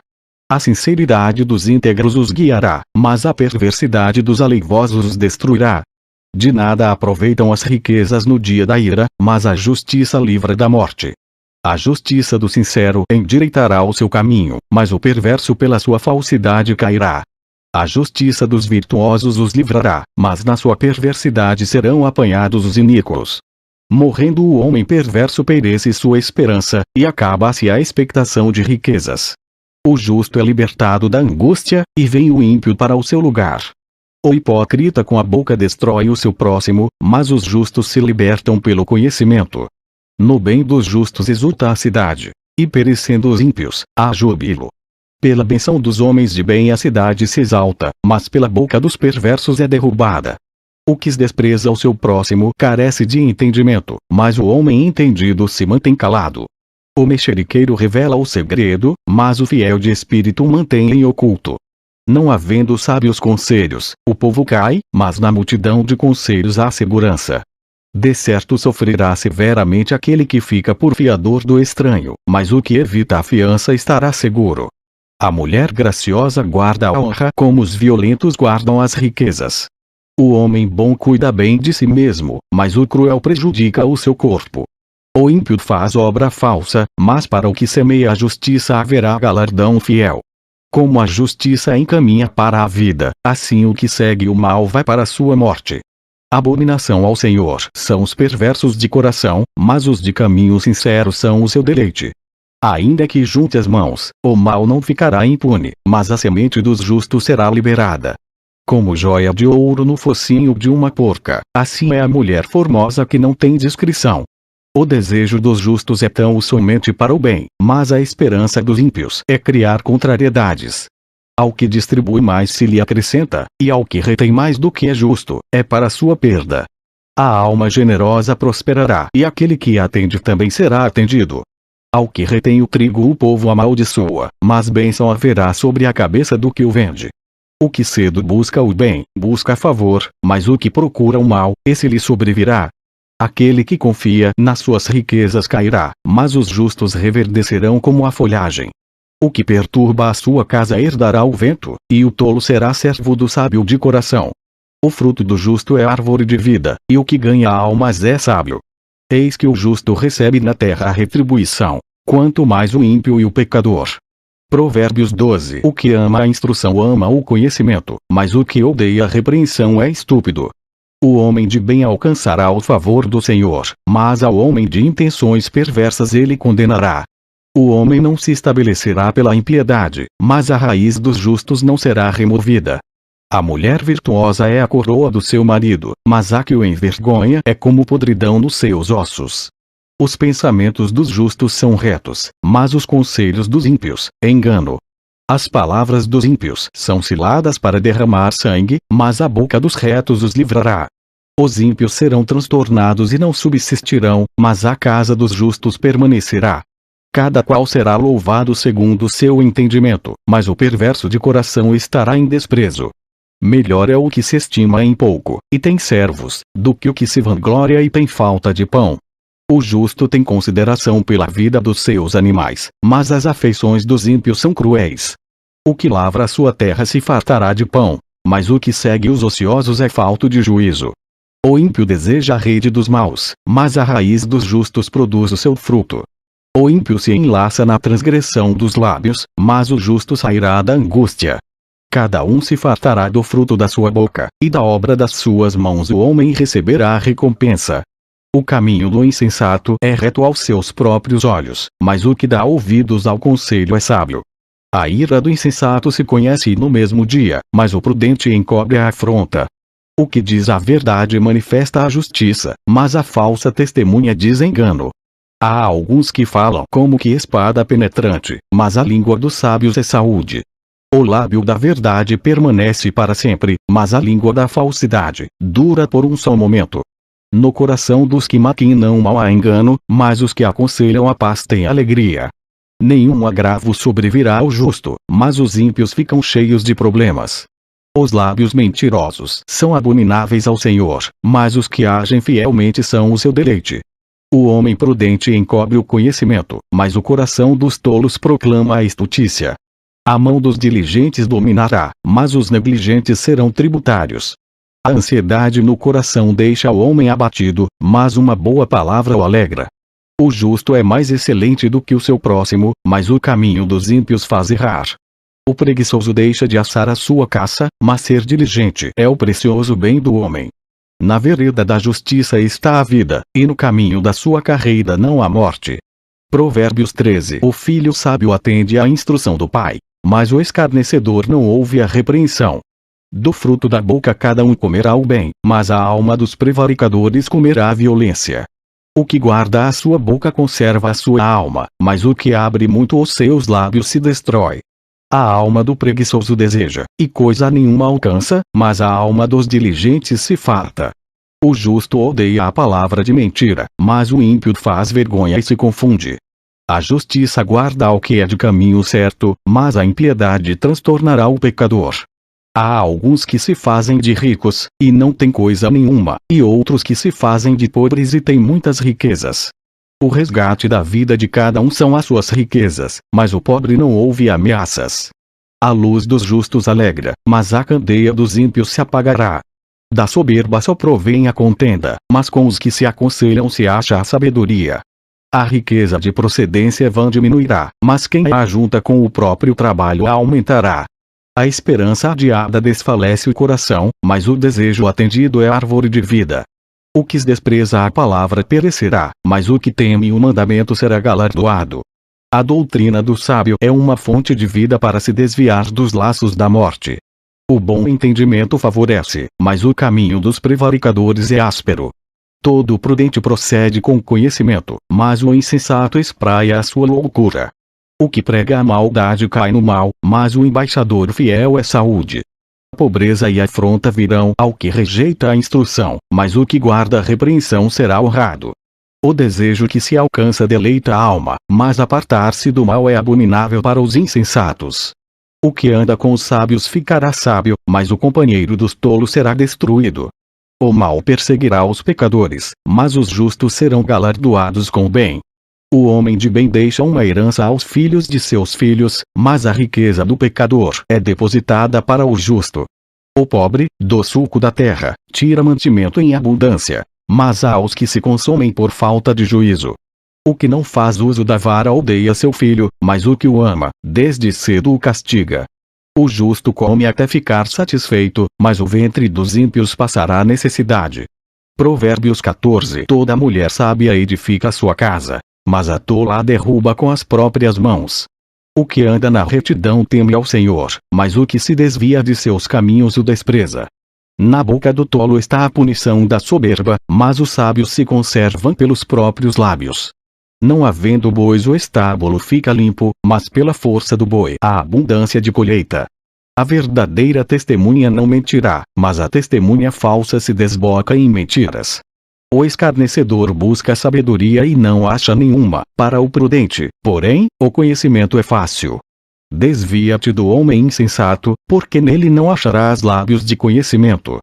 A sinceridade dos íntegros os guiará, mas a perversidade dos aleivosos os destruirá. De nada aproveitam as riquezas no dia da ira, mas a justiça livra da morte. A justiça do sincero endireitará o seu caminho, mas o perverso pela sua falsidade cairá. A justiça dos virtuosos os livrará, mas na sua perversidade serão apanhados os iníquos. Morrendo o homem perverso perece sua esperança, e acaba-se a expectação de riquezas. O justo é libertado da angústia, e vem o ímpio para o seu lugar. O hipócrita com a boca destrói o seu próximo, mas os justos se libertam pelo conhecimento. No bem dos justos exulta a cidade, e perecendo os ímpios, há júbilo. Pela benção dos homens de bem a cidade se exalta, mas pela boca dos perversos é derrubada. O que despreza o seu próximo carece de entendimento, mas o homem entendido se mantém calado. O mexeriqueiro revela o segredo, mas o fiel de espírito mantém em oculto. Não havendo sábios conselhos, o povo cai, mas na multidão de conselhos há segurança. De certo sofrerá severamente aquele que fica por fiador do estranho, mas o que evita a fiança estará seguro. A mulher graciosa guarda a honra como os violentos guardam as riquezas. O homem bom cuida bem de si mesmo, mas o cruel prejudica o seu corpo. O ímpio faz obra falsa, mas para o que semeia a justiça haverá galardão fiel. Como a justiça encaminha para a vida, assim o que segue o mal vai para a sua morte. Abominação ao Senhor são os perversos de coração, mas os de caminho sincero são o seu deleite. Ainda que junte as mãos, o mal não ficará impune, mas a semente dos justos será liberada. Como joia de ouro no focinho de uma porca, assim é a mulher formosa que não tem discrição. O desejo dos justos é tão somente para o bem, mas a esperança dos ímpios é criar contrariedades. Ao que distribui mais se lhe acrescenta, e ao que retém mais do que é justo, é para sua perda. A alma generosa prosperará, e aquele que atende também será atendido. Ao que retém o trigo o povo amaldiçoa, mas bênção haverá sobre a cabeça do que o vende. O que cedo busca o bem, busca favor, mas o que procura o mal, esse lhe sobrevirá. Aquele que confia nas suas riquezas cairá, mas os justos reverdecerão como a folhagem. O que perturba a sua casa herdará o vento, e o tolo será servo do sábio de coração. O fruto do justo é árvore de vida, e o que ganha almas é sábio. Eis que o justo recebe na terra a retribuição, quanto mais o ímpio e o pecador. Provérbios 12. O que ama a instrução ama o conhecimento, mas o que odeia a repreensão é estúpido. O homem de bem alcançará o favor do Senhor, mas ao homem de intenções perversas ele condenará. O homem não se estabelecerá pela impiedade, mas a raiz dos justos não será removida. A mulher virtuosa é a coroa do seu marido, mas a que o envergonha é como podridão nos seus ossos. Os pensamentos dos justos são retos, mas os conselhos dos ímpios, engano. As palavras dos ímpios são ciladas para derramar sangue, mas a boca dos retos os livrará. Os ímpios serão transtornados e não subsistirão, mas a casa dos justos permanecerá. Cada qual será louvado segundo o seu entendimento, mas o perverso de coração estará em desprezo. Melhor é o que se estima em pouco, e tem servos, do que o que se vangloria e tem falta de pão. O justo tem consideração pela vida dos seus animais, mas as afeições dos ímpios são cruéis. O que lavra a sua terra se fartará de pão, mas o que segue os ociosos é falto de juízo. O ímpio deseja a rede dos maus, mas a raiz dos justos produz o seu fruto. O ímpio se enlaça na transgressão dos lábios, mas o justo sairá da angústia. Cada um se fartará do fruto da sua boca, e da obra das suas mãos o homem receberá a recompensa. O caminho do insensato é reto aos seus próprios olhos, mas o que dá ouvidos ao conselho é sábio. A ira do insensato se conhece no mesmo dia, mas o prudente encobre a afronta. O que diz a verdade manifesta a justiça, mas a falsa testemunha diz engano. Há alguns que falam como que espada penetrante, mas a língua dos sábios é saúde. O lábio da verdade permanece para sempre, mas a língua da falsidade dura por um só momento. No coração dos que maquinam mal há engano, mas os que aconselham a paz têm alegria. Nenhum agravo sobrevirá ao justo, mas os ímpios ficam cheios de problemas. Os lábios mentirosos são abomináveis ao Senhor, mas os que agem fielmente são o seu deleite. O homem prudente encobre o conhecimento, mas o coração dos tolos proclama a estutícia. A mão dos diligentes dominará, mas os negligentes serão tributários. A ansiedade no coração deixa o homem abatido, mas uma boa palavra o alegra. O justo é mais excelente do que o seu próximo, mas o caminho dos ímpios faz errar. O preguiçoso deixa de assar a sua caça, mas ser diligente é o precioso bem do homem. Na vereda da justiça está a vida, e no caminho da sua carreira não há morte. Provérbios 13. O filho sábio atende à instrução do pai, mas o escarnecedor não ouve a repreensão. Do fruto da boca cada um comerá o bem, mas a alma dos prevaricadores comerá a violência. O que guarda a sua boca conserva a sua alma, mas o que abre muito os seus lábios se destrói. A alma do preguiçoso deseja, e coisa nenhuma alcança, mas a alma dos diligentes se farta. O justo odeia a palavra de mentira, mas o ímpio faz vergonha e se confunde. A justiça guarda ao que é de caminho certo, mas a impiedade transtornará o pecador. Há alguns que se fazem de ricos, e não têm coisa nenhuma, e outros que se fazem de pobres e têm muitas riquezas. O resgate da vida de cada um são as suas riquezas, mas o pobre não ouve ameaças. A luz dos justos alegra, mas a candeia dos ímpios se apagará. Da soberba só provém a contenda, mas com os que se aconselham se acha a sabedoria. A riqueza de procedência vã diminuirá, mas quem a ajunta com o próprio trabalho a aumentará. A esperança adiada desfalece o coração, mas o desejo atendido é árvore de vida. O que despreza a palavra perecerá, mas o que teme o mandamento será galardoado. A doutrina do sábio é uma fonte de vida para se desviar dos laços da morte. O bom entendimento favorece, mas o caminho dos prevaricadores é áspero. Todo prudente procede com conhecimento, mas o insensato espraia a sua loucura. O que prega a maldade cai no mal, mas o embaixador fiel é saúde. A pobreza e a afronta virão ao que rejeita a instrução, mas o que guarda a repreensão será honrado. O desejo que se alcança deleita a alma, mas apartar-se do mal é abominável para os insensatos. O que anda com os sábios ficará sábio, mas o companheiro dos tolos será destruído. O mal perseguirá os pecadores, mas os justos serão galardoados com o bem. O homem de bem deixa uma herança aos filhos de seus filhos, mas a riqueza do pecador é depositada para o justo. O pobre, do suco da terra, tira mantimento em abundância, mas há os que se consomem por falta de juízo. O que não faz uso da vara odeia seu filho, mas o que o ama, desde cedo o castiga. O justo come até ficar satisfeito, mas o ventre dos ímpios passará necessidade. Provérbios 14. Toda mulher sábia edifica sua casa, mas a tola a derruba com as próprias mãos. O que anda na retidão teme ao Senhor, mas o que se desvia de seus caminhos o despreza. Na boca do tolo está a punição da soberba, mas os sábios se conservam pelos próprios lábios. Não havendo bois o estábulo fica limpo, mas pela força do boi há abundância de colheita. A verdadeira testemunha não mentirá, mas a testemunha falsa se desboca em mentiras. O escarnecedor busca sabedoria e não acha nenhuma, para o prudente, porém, o conhecimento é fácil. Desvia-te do homem insensato, porque nele não acharás lábios de conhecimento.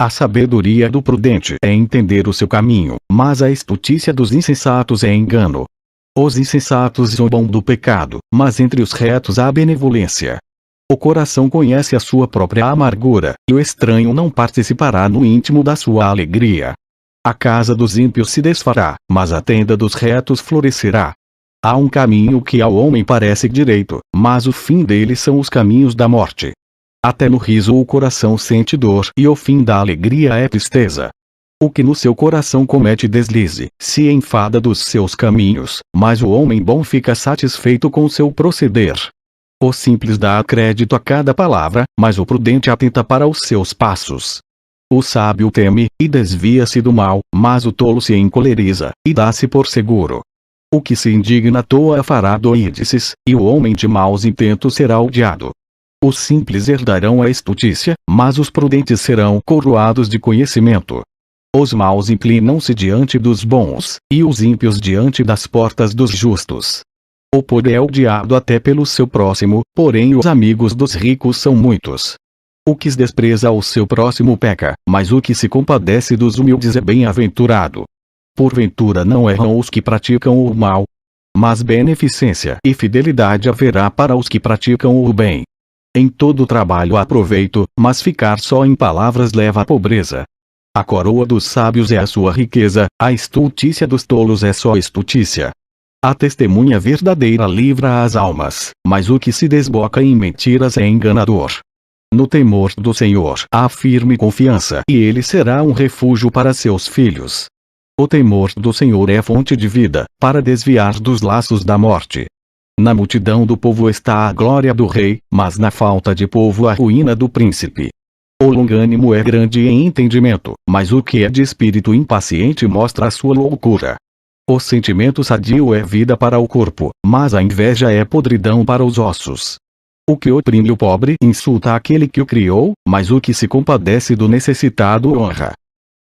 A sabedoria do prudente é entender o seu caminho, mas a estutícia dos insensatos é engano. Os insensatos zombam do pecado, mas entre os retos há benevolência. O coração conhece a sua própria amargura, e o estranho não participará no íntimo da sua alegria. A casa dos ímpios se desfará, mas a tenda dos retos florescerá. Há um caminho que ao homem parece direito, mas o fim dele são os caminhos da morte. Até no riso o coração sente dor e o fim da alegria é tristeza. O que no seu coração comete deslize, se enfada dos seus caminhos, mas o homem bom fica satisfeito com seu proceder. O simples dá crédito a cada palavra, mas o prudente atenta para os seus passos. O sábio teme, e desvia-se do mal, mas o tolo se encoleriza, e dá-se por seguro. O que se indigna à toa fará doidices, e o homem de maus intentos será odiado. Os simples herdarão a estutícia, mas os prudentes serão coroados de conhecimento. Os maus inclinam-se diante dos bons, e os ímpios diante das portas dos justos. O pobre é odiado até pelo seu próximo, porém os amigos dos ricos são muitos. O que despreza o seu próximo peca, mas o que se compadece dos humildes é bem-aventurado. Porventura não erram os que praticam o mal, mas beneficência e fidelidade haverá para os que praticam o bem. Em todo trabalho há proveito, mas ficar só em palavras leva à pobreza. A coroa dos sábios é a sua riqueza, a estultícia dos tolos é só estultícia. A testemunha verdadeira livra as almas, mas o que se desboca em mentiras é enganador. No temor do Senhor há firme confiança, e ele será um refúgio para seus filhos. O temor do Senhor é fonte de vida, para desviar dos laços da morte. Na multidão do povo está a glória do rei, mas na falta de povo a ruína do príncipe. O longânimo é grande em entendimento, mas o que é de espírito impaciente mostra a sua loucura. O sentimento sadio é vida para o corpo, mas a inveja é podridão para os ossos. O que oprime o pobre insulta aquele que o criou, mas o que se compadece do necessitado honra.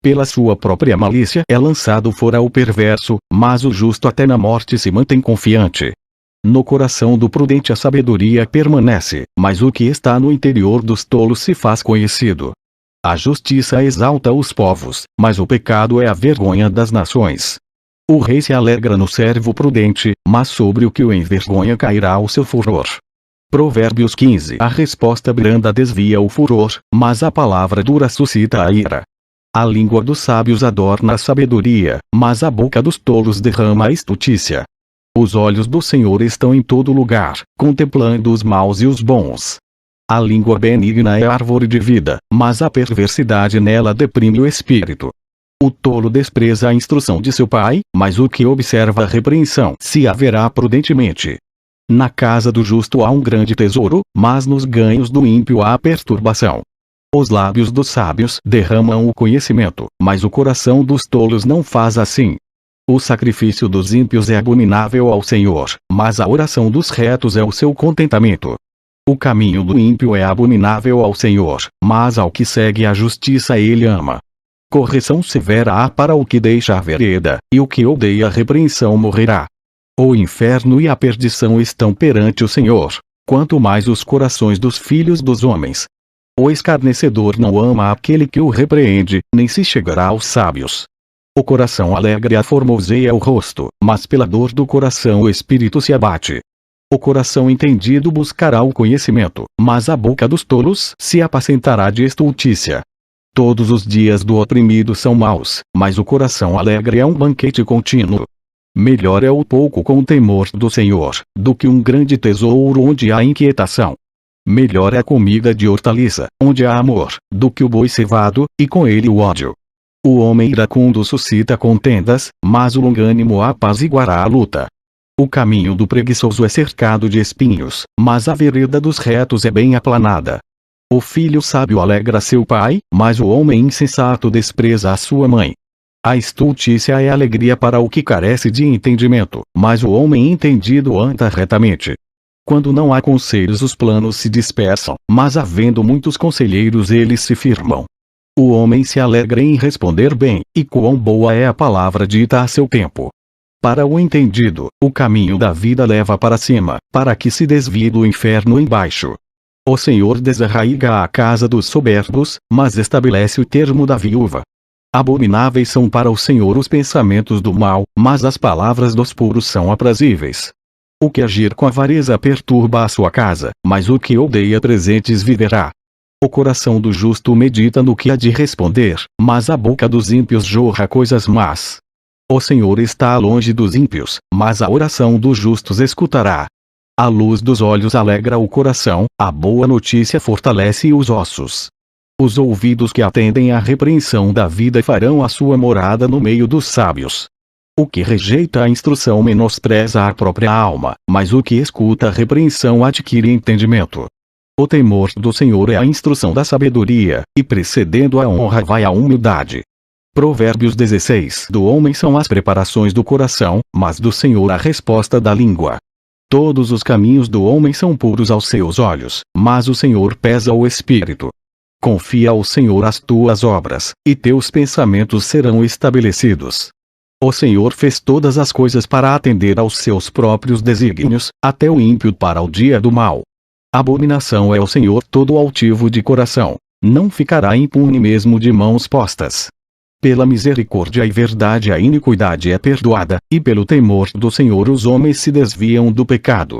Pela sua própria malícia é lançado fora o perverso, mas o justo até na morte se mantém confiante. No coração do prudente a sabedoria permanece, mas o que está no interior dos tolos se faz conhecido. A justiça exalta os povos, mas o pecado é a vergonha das nações. O rei se alegra no servo prudente, mas sobre o que o envergonha cairá o seu furor. Provérbios 15. A resposta branda desvia o furor, mas a palavra dura suscita a ira. A língua dos sábios adorna a sabedoria, mas a boca dos tolos derrama a estutícia. Os olhos do Senhor estão em todo lugar, contemplando os maus e os bons. A língua benigna é árvore de vida, mas a perversidade nela deprime o espírito. O tolo despreza a instrução de seu pai, mas o que observa a repreensão se haverá prudentemente. Na casa do justo há um grande tesouro, mas nos ganhos do ímpio há perturbação. Os lábios dos sábios derramam o conhecimento, mas o coração dos tolos não faz assim. O sacrifício dos ímpios é abominável ao Senhor, mas a oração dos retos é o seu contentamento. O caminho do ímpio é abominável ao Senhor, mas ao que segue a justiça ele ama. Correção severa há para o que deixa a vereda, e o que odeia a repreensão morrerá. O inferno e a perdição estão perante o Senhor, quanto mais os corações dos filhos dos homens. O escarnecedor não ama aquele que o repreende, nem se chegará aos sábios. O coração alegre aformoseia o rosto, mas pela dor do coração o espírito se abate. O coração entendido buscará o conhecimento, mas a boca dos tolos se apacentará de estultícia. Todos os dias do oprimido são maus, mas o coração alegre é um banquete contínuo. Melhor é o pouco com o temor do Senhor, do que um grande tesouro onde há inquietação. Melhor é a comida de hortaliça, onde há amor, do que o boi cevado, e com ele o ódio. O homem iracundo suscita contendas, mas o longânimo apaziguará a luta. O caminho do preguiçoso é cercado de espinhos, mas a vereda dos retos é bem aplanada. O filho sábio alegra seu pai, mas o homem insensato despreza a sua mãe. A estultícia é alegria para o que carece de entendimento, mas o homem entendido anda retamente. Quando não há conselhos os planos se dispersam, mas havendo muitos conselheiros eles se firmam. O homem se alegra em responder bem, e quão boa é a palavra dita a seu tempo. Para o entendido, o caminho da vida leva para cima, para que se desvie do inferno embaixo. O Senhor desarraiga a casa dos soberbos, mas estabelece o termo da viúva. Abomináveis são para o Senhor os pensamentos do mal, mas as palavras dos puros são aprazíveis. O que agir com avareza perturba a sua casa, mas o que odeia presentes viverá. O coração do justo medita no que há de responder, mas a boca dos ímpios jorra coisas más. O Senhor está longe dos ímpios, mas a oração dos justos escutará. A luz dos olhos alegra o coração, a boa notícia fortalece os ossos. Os ouvidos que atendem à repreensão da vida farão a sua morada no meio dos sábios. O que rejeita a instrução menospreza a própria alma, mas o que escuta a repreensão adquire entendimento. O temor do Senhor é a instrução da sabedoria, e precedendo a honra vai a humildade. Provérbios 16. Do homem são as preparações do coração, mas do Senhor a resposta da língua. Todos os caminhos do homem são puros aos seus olhos, mas o Senhor pesa o espírito. Confia ao Senhor as tuas obras, e teus pensamentos serão estabelecidos. O Senhor fez todas as coisas para atender aos seus próprios desígnios, até o ímpio para o dia do mal. Abominação é o Senhor todo altivo de coração, não ficará impune mesmo de mãos postas. Pela misericórdia e verdade a iniquidade é perdoada, e pelo temor do Senhor os homens se desviam do pecado.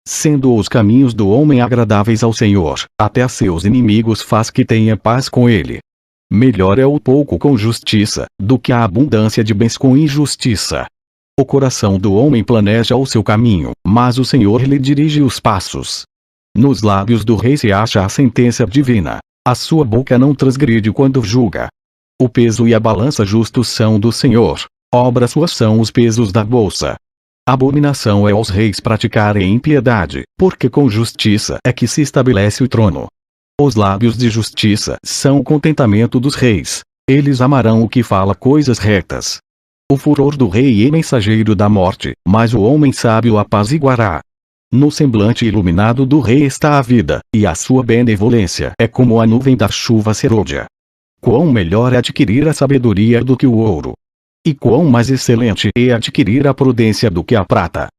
Sendo os caminhos do homem agradáveis ao Senhor, até a seus inimigos faz que tenha paz com ele. Melhor é o pouco com justiça, do que a abundância de bens com injustiça. O coração do homem planeja o seu caminho, mas o Senhor lhe dirige os passos. Nos lábios do rei se acha a sentença divina. A sua boca não transgride quando julga. O peso e a balança justos são do Senhor. Obras suas são os pesos da bolsa. Abominação é aos reis praticarem impiedade, porque com justiça é que se estabelece o trono. Os lábios de justiça são o contentamento dos reis. Eles amarão o que fala coisas retas. O furor do rei é mensageiro da morte, mas o homem sábio apaziguará. No semblante iluminado do rei está a vida, e a sua benevolência é como a nuvem da chuva serôdia. Quão melhor é adquirir a sabedoria do que o ouro. E quão mais excelente é adquirir a prudência do que a prata.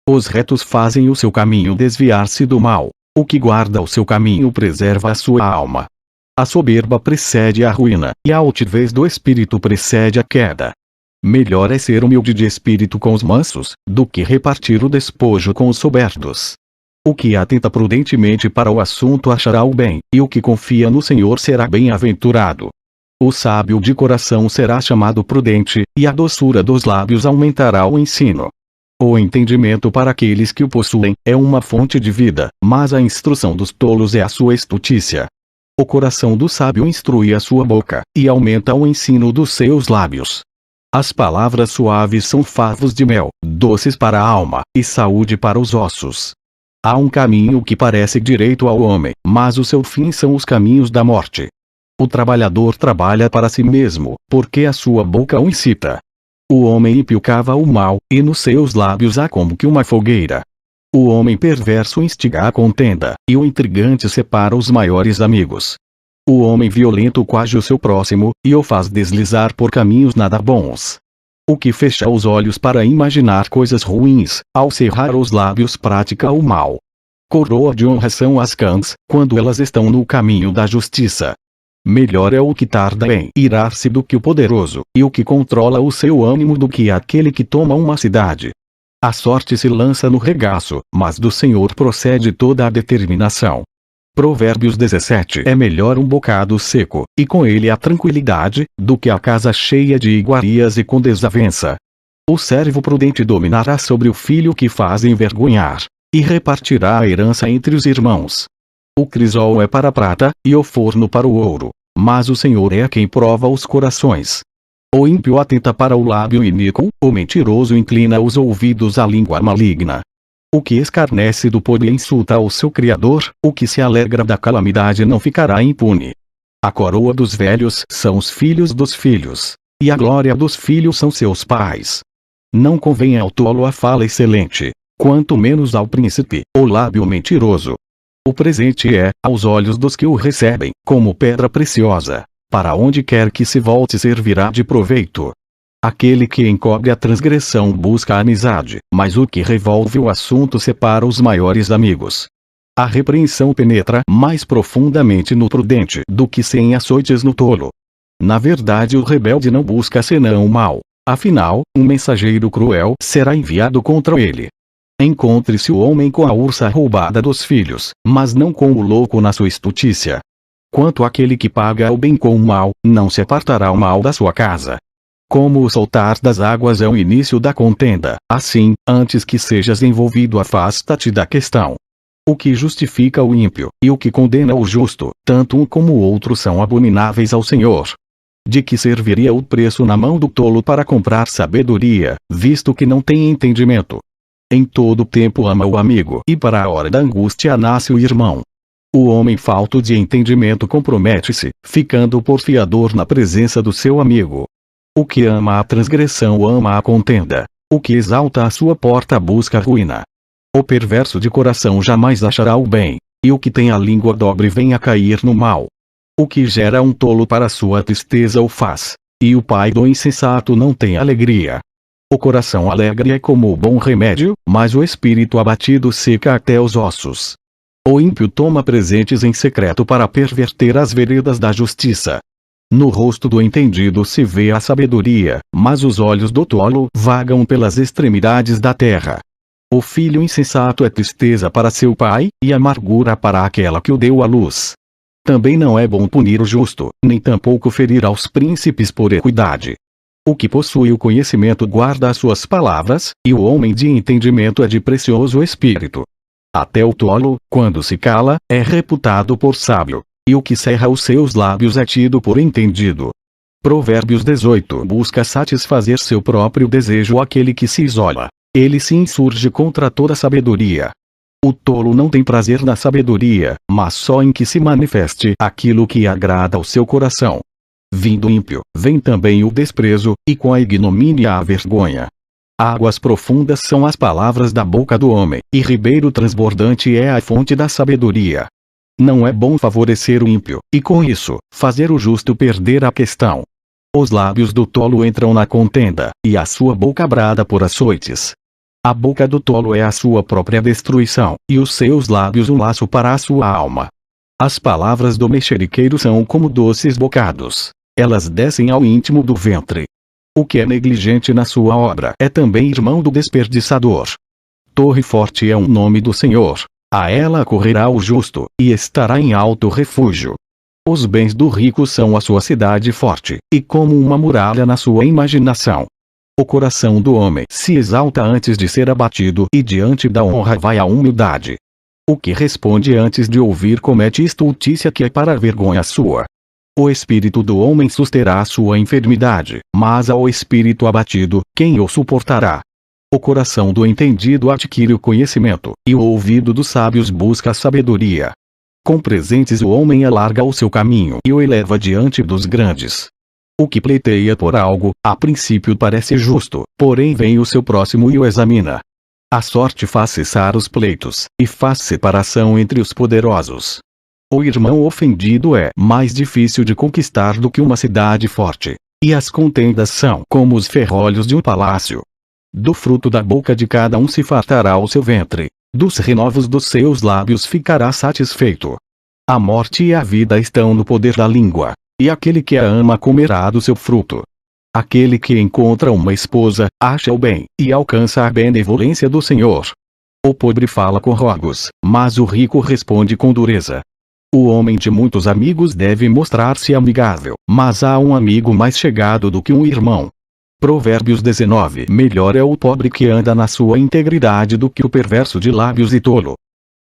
Os retos fazem o seu caminho desviar-se do mal. O que guarda o seu caminho preserva a sua alma. A soberba precede a ruína, e a altivez do espírito precede a queda. Melhor é ser humilde de espírito com os mansos, do que repartir o despojo com os soberbos. O que atenta prudentemente para o assunto achará o bem, e o que confia no Senhor será bem-aventurado. O sábio de coração será chamado prudente, e a doçura dos lábios aumentará o ensino. O entendimento para aqueles que o possuem é uma fonte de vida, mas a instrução dos tolos é a sua estutícia. O coração do sábio instrui a sua boca, e aumenta o ensino dos seus lábios. As palavras suaves são favos de mel, doces para a alma, e saúde para os ossos. Há um caminho que parece direito ao homem, mas o seu fim são os caminhos da morte. O trabalhador trabalha para si mesmo, porque a sua boca o incita. O homem ímpio cava o mal, e nos seus lábios há como que uma fogueira. O homem perverso instiga a contenda, e o intrigante separa os maiores amigos. O homem violento coage o seu próximo, e o faz deslizar por caminhos nada bons. O que fecha os olhos para imaginar coisas ruins, ao cerrar os lábios pratica o mal. Coroa de honra são as cãs, quando elas estão no caminho da justiça. Melhor é o que tarda em irar-se do que o poderoso, e o que controla o seu ânimo do que aquele que toma uma cidade. A sorte se lança no regaço, mas do Senhor procede toda a determinação. Provérbios 17. É melhor um bocado seco, e com ele a tranquilidade, do que a casa cheia de iguarias e com desavença. O servo prudente dominará sobre o filho que faz envergonhar, e repartirá a herança entre os irmãos. O crisol é para a prata, e o forno para o ouro, mas o Senhor é quem prova os corações. O ímpio atenta para o lábio iníquo, o mentiroso inclina os ouvidos à língua maligna. O que escarnece do pobre insulta ao seu Criador, o que se alegra da calamidade não ficará impune. A coroa dos velhos são os filhos dos filhos, e a glória dos filhos são seus pais. Não convém ao tolo a fala excelente, quanto menos ao príncipe, o lábio mentiroso. O presente é, aos olhos dos que o recebem, como pedra preciosa. Para onde quer que se volte servirá de proveito. Aquele que encobre a transgressão busca a amizade, mas o que revolve o assunto separa os maiores amigos. A repreensão penetra mais profundamente no prudente do que 100 açoites no tolo. Na verdade, o rebelde não busca senão o mal, afinal, um mensageiro cruel será enviado contra ele. Encontre-se o homem com a ursa roubada dos filhos, mas não com o louco na sua estutícia. Quanto àquele que paga o bem com o mal, não se apartará o mal da sua casa. Como o soltar das águas é o início da contenda, assim, antes que sejas envolvido afasta-te da questão. O que justifica o ímpio, e o que condena o justo, tanto um como o outro são abomináveis ao Senhor. De que serviria o preço na mão do tolo para comprar sabedoria, visto que não tem entendimento? Em todo tempo ama o amigo, e para a hora da angústia nasce o irmão. O homem falto de entendimento compromete-se, ficando porfiador na presença do seu amigo. O que ama a transgressão ama a contenda. O que exalta a sua porta busca a ruína. O perverso de coração jamais achará o bem, e o que tem a língua dobre vem a cair no mal. O que gera um tolo para sua tristeza o faz, e o pai do insensato não tem alegria. O coração alegre é como o bom remédio, mas o espírito abatido seca até os ossos. O ímpio toma presentes em secreto para perverter as veredas da justiça. No rosto do entendido se vê a sabedoria, mas os olhos do tolo vagam pelas extremidades da terra. O filho insensato é tristeza para seu pai, e amargura para aquela que o deu à luz. Também não é bom punir o justo, nem tampouco ferir aos príncipes por equidade. O que possui o conhecimento guarda as suas palavras, e o homem de entendimento é de precioso espírito. Até o tolo, quando se cala, é reputado por sábio, e o que cerra os seus lábios é tido por entendido. Provérbios 18. Busca satisfazer seu próprio desejo aquele que se isola. Ele se insurge contra toda sabedoria. O tolo não tem prazer na sabedoria, mas só em que se manifeste aquilo que agrada ao seu coração. Vindo ímpio, vem também o desprezo, e com a ignomínia a vergonha. Águas profundas são as palavras da boca do homem, e ribeiro transbordante é a fonte da sabedoria. Não é bom favorecer o ímpio, e com isso, fazer o justo perder a questão. Os lábios do tolo entram na contenda, e a sua boca brada por açoites. A boca do tolo é a sua própria destruição, e os seus lábios um laço para a sua alma. As palavras do mexeriqueiro são como doces bocados. Elas descem ao íntimo do ventre. O que é negligente na sua obra é também irmão do desperdiçador. Torre forte é um nome do Senhor. A ela correrá o justo, e estará em alto refúgio. Os bens do rico são a sua cidade forte, e como uma muralha na sua imaginação. O coração do homem se exalta antes de ser abatido, e diante da honra vai a humildade. O que responde antes de ouvir comete estultícia que é para a vergonha sua. O espírito do homem susterá a sua enfermidade, mas ao espírito abatido, quem o suportará? O coração do entendido adquire o conhecimento, e o ouvido dos sábios busca a sabedoria. Com presentes o homem alarga o seu caminho e o eleva diante dos grandes. O que pleiteia por algo, a princípio parece justo, porém vem o seu próximo e o examina. A sorte faz cessar os pleitos, e faz separação entre os poderosos. O irmão ofendido é mais difícil de conquistar do que uma cidade forte, e as contendas são como os ferrolhos de um palácio. Do fruto da boca de cada um se fartará o seu ventre, dos renovos dos seus lábios ficará satisfeito. A morte e a vida estão no poder da língua, e aquele que a ama comerá do seu fruto. Aquele que encontra uma esposa, acha o bem, e alcança a benevolência do Senhor. O pobre fala com rogos, mas o rico responde com dureza. O homem de muitos amigos deve mostrar-se amigável, mas há um amigo mais chegado do que um irmão. Provérbios 19. Melhor é o pobre que anda na sua integridade do que o perverso de lábios e tolo.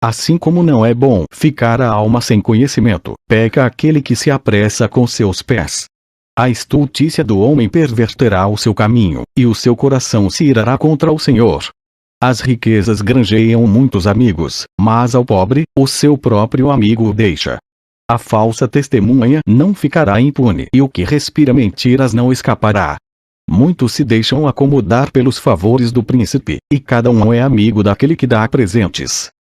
Assim como não é bom ficar a alma sem conhecimento, peca aquele que se apressa com seus pés. A estultícia do homem perverterá o seu caminho, e o seu coração se irará contra o Senhor. As riquezas granjeiam muitos amigos, mas ao pobre, o seu próprio amigo o deixa. A falsa testemunha não ficará impune, e o que respira mentiras não escapará. Muitos se deixam acomodar pelos favores do príncipe, e cada um é amigo daquele que dá presentes.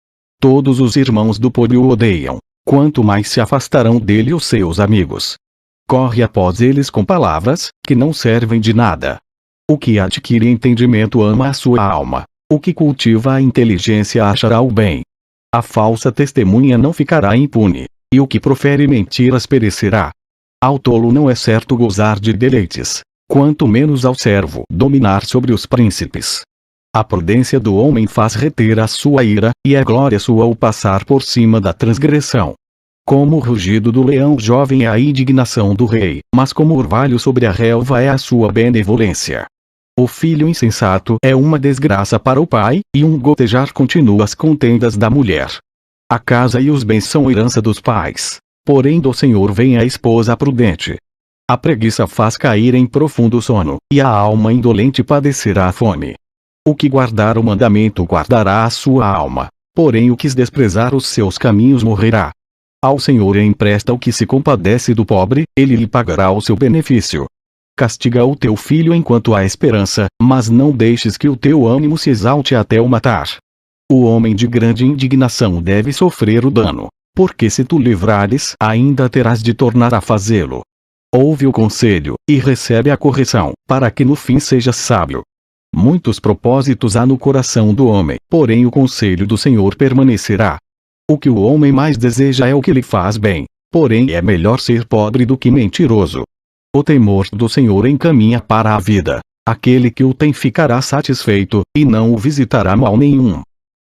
Todos os irmãos do pobre o odeiam, quanto mais se afastarão dele os seus amigos. Corre após eles com palavras, que não servem de nada. O que adquire entendimento ama a sua alma. O que cultiva a inteligência achará o bem. A falsa testemunha não ficará impune, e o que profere mentiras perecerá. Ao tolo não é certo gozar de deleites, quanto menos ao servo dominar sobre os príncipes. A prudência do homem faz reter a sua ira, e é glória sua o passar por cima da transgressão. Como o rugido do leão jovem é a indignação do rei, mas como o orvalho sobre a relva é a sua benevolência. O filho insensato é uma desgraça para o pai, e um gotejar continua as contendas da mulher. A casa e os bens são herança dos pais, porém do Senhor vem a esposa prudente. A preguiça faz cair em profundo sono, e a alma indolente padecerá a fome. O que guardar o mandamento guardará a sua alma, porém o que desprezar os seus caminhos morrerá. Ao Senhor empresta o que se compadece do pobre, ele lhe pagará o seu benefício. Castiga o teu filho enquanto há esperança, mas não deixes que o teu ânimo se exalte até o matar. O homem de grande indignação deve sofrer o dano, porque se tu livrares, ainda terás de tornar a fazê-lo. Ouve o conselho, e recebe a correção, para que no fim sejas sábio. Muitos propósitos há no coração do homem, porém o conselho do Senhor permanecerá. O que o homem mais deseja é o que lhe faz bem, porém é melhor ser pobre do que mentiroso. O temor do Senhor encaminha para a vida. Aquele que o tem ficará satisfeito, e não o visitará mal nenhum.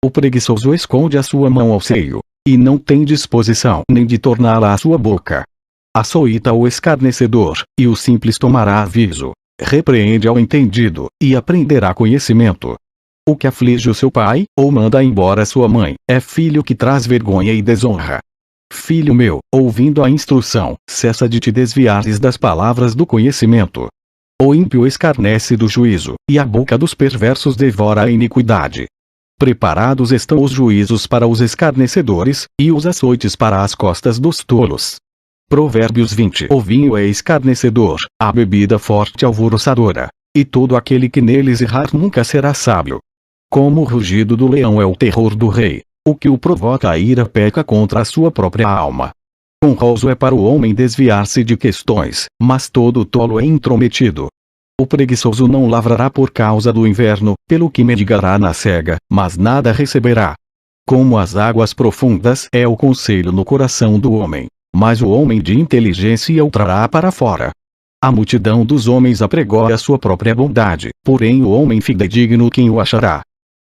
O preguiçoso esconde a sua mão ao seio, e não tem disposição nem de torná-la à sua boca. Açoita o escarnecedor, e o simples tomará aviso. Repreende ao entendido, e aprenderá conhecimento. O que aflige o seu pai, ou manda embora sua mãe, é filho que traz vergonha e desonra. Filho meu, ouvindo a instrução, cessa de te desviares das palavras do conhecimento. O ímpio escarnece do juízo, e a boca dos perversos devora a iniquidade. Preparados estão os juízos para os escarnecedores, e os açoites para as costas dos tolos. Provérbios 20. O vinho é escarnecedor, a bebida forte alvoroçadora, e todo aquele que neles errar nunca será sábio. Como o rugido do leão é o terror do rei, o que o provoca a ira peca contra a sua própria alma. Honroso é para o homem desviar-se de questões, mas todo tolo é intrometido. O preguiçoso não lavrará por causa do inverno, pelo que mendigará na cega, mas nada receberá. Como as águas profundas é o conselho no coração do homem, mas o homem de inteligência o trará para fora. A multidão dos homens apregou a sua própria bondade, porém o homem fidedigno quem o achará.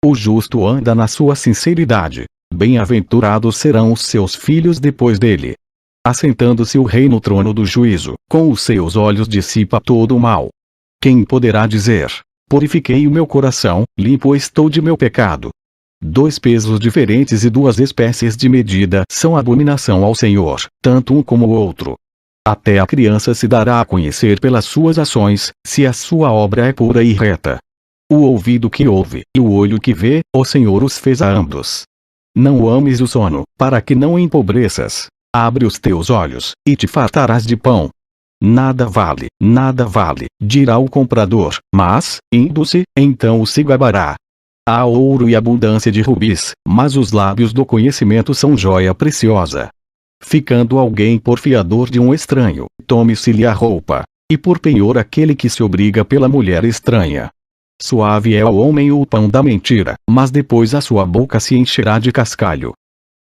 O justo anda na sua sinceridade, bem-aventurados serão os seus filhos depois dele. Assentando-se o rei no trono do juízo, com os seus olhos dissipa todo o mal. Quem poderá dizer: purifiquei o meu coração, limpo estou de meu pecado? 2 pesos diferentes e 2 espécies de medida são abominação ao Senhor, tanto um como o outro. Até a criança se dará a conhecer pelas suas ações, se a sua obra é pura e reta. O ouvido que ouve, e o olho que vê, o Senhor os fez a ambos. Não ames o sono, para que não empobreças. Abre os teus olhos, e te fartarás de pão. Nada vale, dirá o comprador, mas, indo-se, então o se gabará. Há ouro e abundância de rubis, mas os lábios do conhecimento são joia preciosa. Ficando alguém por fiador de um estranho, tome-se-lhe a roupa, e por penhor aquele que se obriga pela mulher estranha. Suave é ao homem o pão da mentira, mas depois a sua boca se encherá de cascalho.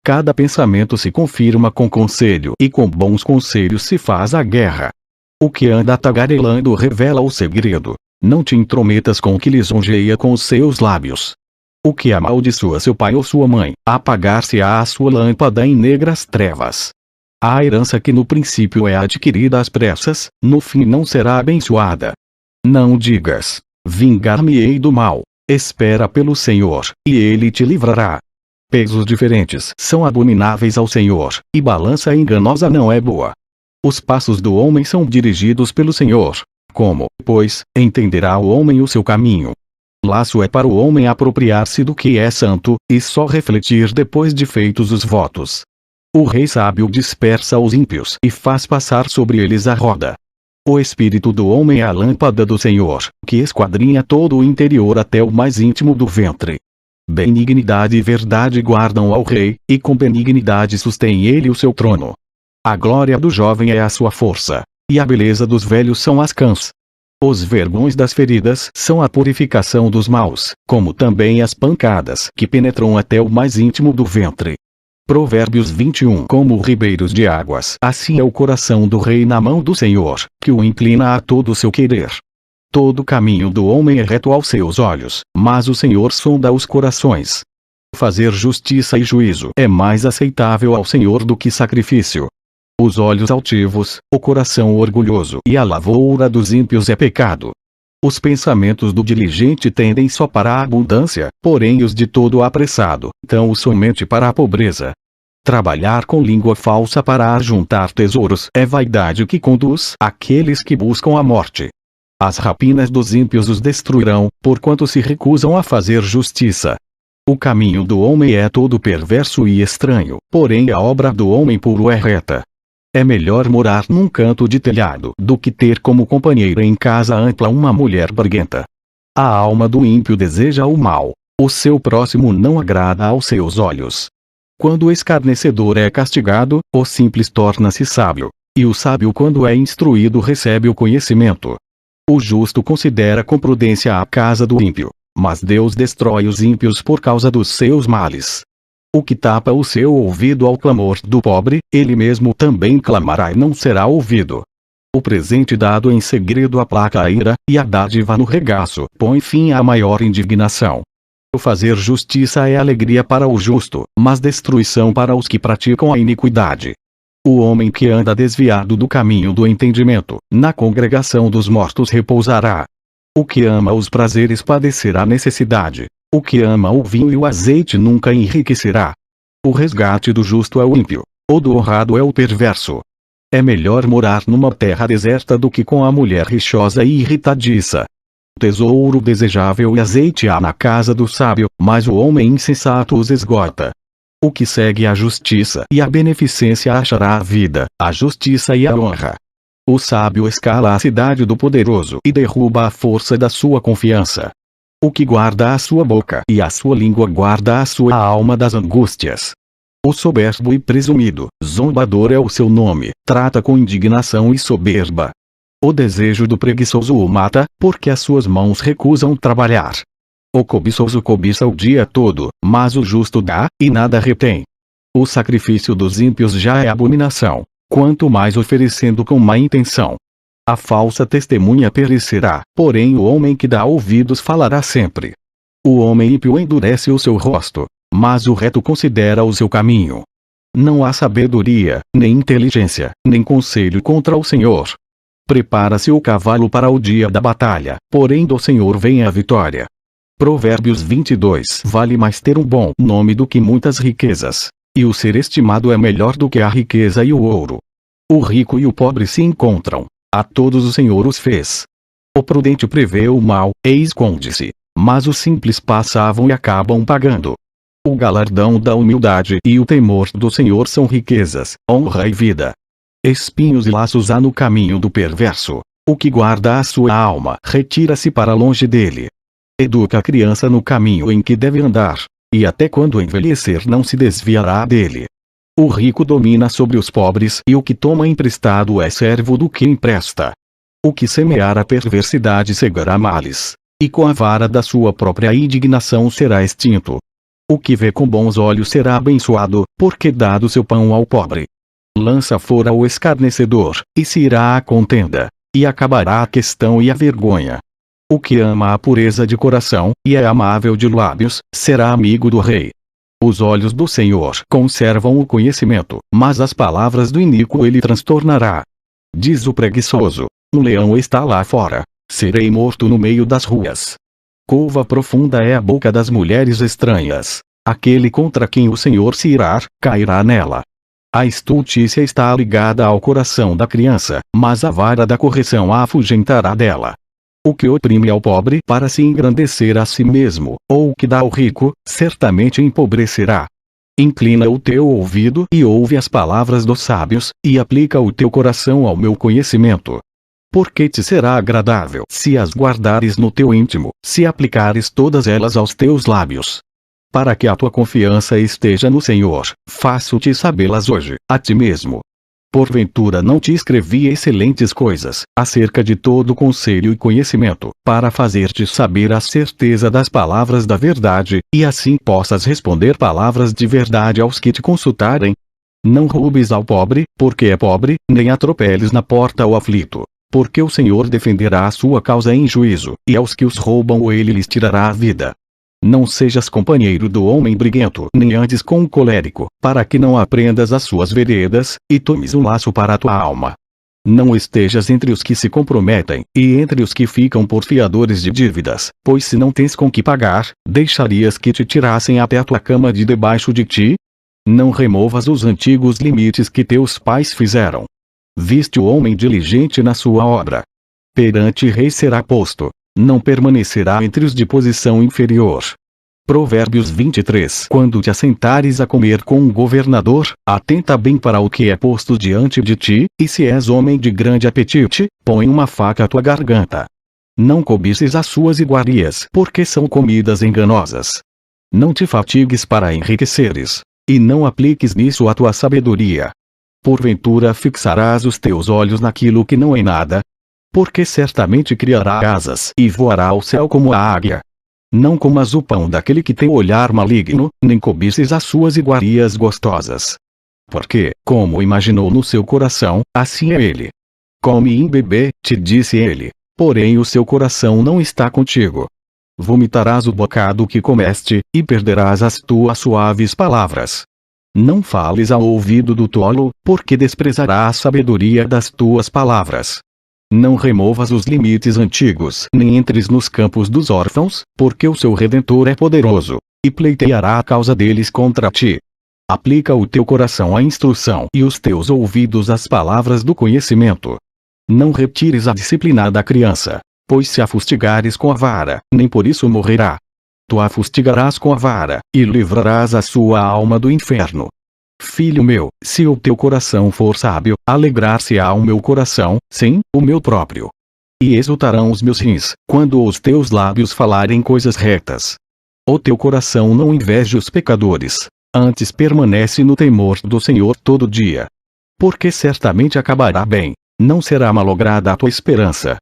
Cada pensamento se confirma com conselho, e com bons conselhos se faz a guerra. O que anda tagarelando revela o segredo. Não te intrometas com o que lisonjeia com os seus lábios. O que amaldiçoa seu pai ou sua mãe, apagar-se-á a sua lâmpada em negras trevas. A herança que no princípio é adquirida às pressas, no fim não será abençoada. Não digas: vingar-me-ei do mal. Espera pelo Senhor, e ele te livrará. Pesos diferentes são abomináveis ao Senhor, e balança enganosa não é boa. Os passos do homem são dirigidos pelo Senhor. Como, pois, entenderá o homem o seu caminho? Laço é para o homem apropriar-se do que é santo, e só refletir depois de feitos os votos. O rei sábio dispersa os ímpios e faz passar sobre eles a roda. O espírito do homem é a lâmpada do Senhor, que esquadrinha todo o interior até o mais íntimo do ventre. Benignidade e verdade guardam ao rei, e com benignidade sustém ele o seu trono. A glória do jovem é a sua força, e a beleza dos velhos são as cãs. Os vergões das feridas são a purificação dos maus, como também as pancadas que penetram até o mais íntimo do ventre. Provérbios 21. Como ribeiros de águas, assim é o coração do rei na mão do Senhor, que o inclina a todo o seu querer. Todo caminho do homem é reto aos seus olhos, mas o Senhor sonda os corações. Fazer justiça e juízo é mais aceitável ao Senhor do que sacrifício. Os olhos altivos, o coração orgulhoso e a lavoura dos ímpios é pecado. Os pensamentos do diligente tendem só para a abundância, porém os de todo apressado, tão somente para a pobreza. Trabalhar com língua falsa para ajuntar tesouros é vaidade que conduz aqueles que buscam a morte. As rapinas dos ímpios os destruirão, porquanto se recusam a fazer justiça. O caminho do homem é todo perverso e estranho, porém a obra do homem puro é reta. É melhor morar num canto de telhado do que ter como companheira em casa ampla uma mulher briguenta. A alma do ímpio deseja o mal, o seu próximo não agrada aos seus olhos. Quando o escarnecedor é castigado, o simples torna-se sábio, e o sábio quando é instruído recebe o conhecimento. O justo considera com prudência a casa do ímpio, mas Deus destrói os ímpios por causa dos seus males. O que tapa o seu ouvido ao clamor do pobre, ele mesmo também clamará e não será ouvido. O presente dado em segredo aplaca a ira, e a dádiva no regaço põe fim à maior indignação. O fazer justiça é alegria para o justo, mas destruição para os que praticam a iniquidade. O homem que anda desviado do caminho do entendimento, na congregação dos mortos repousará. O que ama os prazeres padecerá necessidade. O que ama o vinho e o azeite nunca enriquecerá. O resgate do justo é o ímpio, o do honrado é o perverso. É melhor morar numa terra deserta do que com a mulher rixosa e irritadiça. Tesouro desejável e azeite há na casa do sábio, mas o homem insensato os esgota. O que segue a justiça e a beneficência achará a vida, a justiça e a honra. O sábio escala a cidade do poderoso e derruba a força da sua confiança. O que guarda a sua boca e a sua língua guarda a sua alma das angústias. O soberbo e presumido, zombador é o seu nome, trata com indignação e soberba. O desejo do preguiçoso o mata, porque as suas mãos recusam trabalhar. O cobiçoso cobiça o dia todo, mas o justo dá, e nada retém. O sacrifício dos ímpios já é abominação, quanto mais oferecendo com má intenção. A falsa testemunha perecerá, porém o homem que dá ouvidos falará sempre. O homem ímpio endurece o seu rosto, mas o reto considera o seu caminho. Não há sabedoria, nem inteligência, nem conselho contra o Senhor. Prepara-se o cavalo para o dia da batalha, porém do Senhor vem a vitória. Provérbios 22. Vale mais ter um bom nome do que muitas riquezas, e o ser estimado é melhor do que a riqueza e o ouro. O rico e o pobre se encontram. A todos o Senhor os fez. O prudente prevê o mal, e esconde-se, mas os simples passavam e acabam pagando. O galardão da humildade e o temor do Senhor são riquezas, honra e vida. Espinhos e laços há no caminho do perverso. O que guarda a sua alma retira-se para longe dele. Educa a criança no caminho em que deve andar, e até quando envelhecer não se desviará dele. O rico domina sobre os pobres e o que toma emprestado é servo do que empresta. O que semear a perversidade cegará males, e com a vara da sua própria indignação será extinto. O que vê com bons olhos será abençoado, porque dado seu pão ao pobre. Lança fora o escarnecedor, e se irá à contenda, e acabará a questão e a vergonha. O que ama a pureza de coração, e é amável de lábios, será amigo do rei. Os olhos do Senhor conservam o conhecimento, mas as palavras do iníquo ele transtornará. Diz o preguiçoso: um leão está lá fora, serei morto no meio das ruas. Cova profunda é a boca das mulheres estranhas. Aquele contra quem o Senhor se irar, cairá nela. A estultícia está ligada ao coração da criança, mas a vara da correção a afugentará dela. O que oprime ao pobre para se engrandecer a si mesmo, ou o que dá ao rico, certamente empobrecerá. Inclina o teu ouvido e ouve as palavras dos sábios, e aplica o teu coração ao meu conhecimento. Porque te será agradável se as guardares no teu íntimo, se aplicares todas elas aos teus lábios. Para que a tua confiança esteja no Senhor, faço-te sabê-las hoje, a ti mesmo. Porventura não te escrevi excelentes coisas, acerca de todo conselho e conhecimento, para fazer-te saber a certeza das palavras da verdade, e assim possas responder palavras de verdade aos que te consultarem? Não roubes ao pobre, porque é pobre, nem atropeles na porta o aflito. Porque o Senhor defenderá a sua causa em juízo, e aos que os roubam ele lhes tirará a vida. Não sejas companheiro do homem briguento, nem andes com o colérico, para que não aprendas as suas veredas, e tomes um laço para a tua alma. Não estejas entre os que se comprometem, e entre os que ficam por fiadores de dívidas, pois se não tens com que pagar, deixarias que te tirassem até a tua cama de debaixo de ti? Não removas os antigos limites que teus pais fizeram. Viste o homem diligente na sua obra. Perante rei será posto. Não permanecerá entre os de posição inferior. Provérbios 23. Quando te assentares a comer com um governador, atenta bem para o que é posto diante de ti, e se és homem de grande apetite, põe uma faca à tua garganta. Não cobices as suas iguarias, porque são comidas enganosas. Não te fatigues para enriqueceres, e não apliques nisso a tua sabedoria. Porventura fixarás os teus olhos naquilo que não é nada, porque certamente criará asas e voará ao céu como a águia. Não comas o pão daquele que tem olhar maligno, nem cobices as suas iguarias gostosas. Porque, como imaginou no seu coração, assim é ele. Come e bebê, te disse ele, porém o seu coração não está contigo. Vomitarás o bocado que comeste, e perderás as tuas suaves palavras. Não fales ao ouvido do tolo, porque desprezará a sabedoria das tuas palavras. Não removas os limites antigos, nem entres nos campos dos órfãos, porque o seu Redentor é poderoso, e pleiteará a causa deles contra ti. Aplica o teu coração à instrução e os teus ouvidos às palavras do conhecimento. Não retires a disciplina da criança, pois se a fustigares com a vara, nem por isso morrerá. Tu a fustigarás com a vara, e livrarás a sua alma do inferno. Filho meu, se o teu coração for sábio, alegrar-se-á o meu coração, sim, o meu próprio. E exultarão os meus rins, quando os teus lábios falarem coisas retas. O teu coração não inveje os pecadores, antes permanece no temor do Senhor todo dia. Porque certamente acabará bem, não será malograda a tua esperança.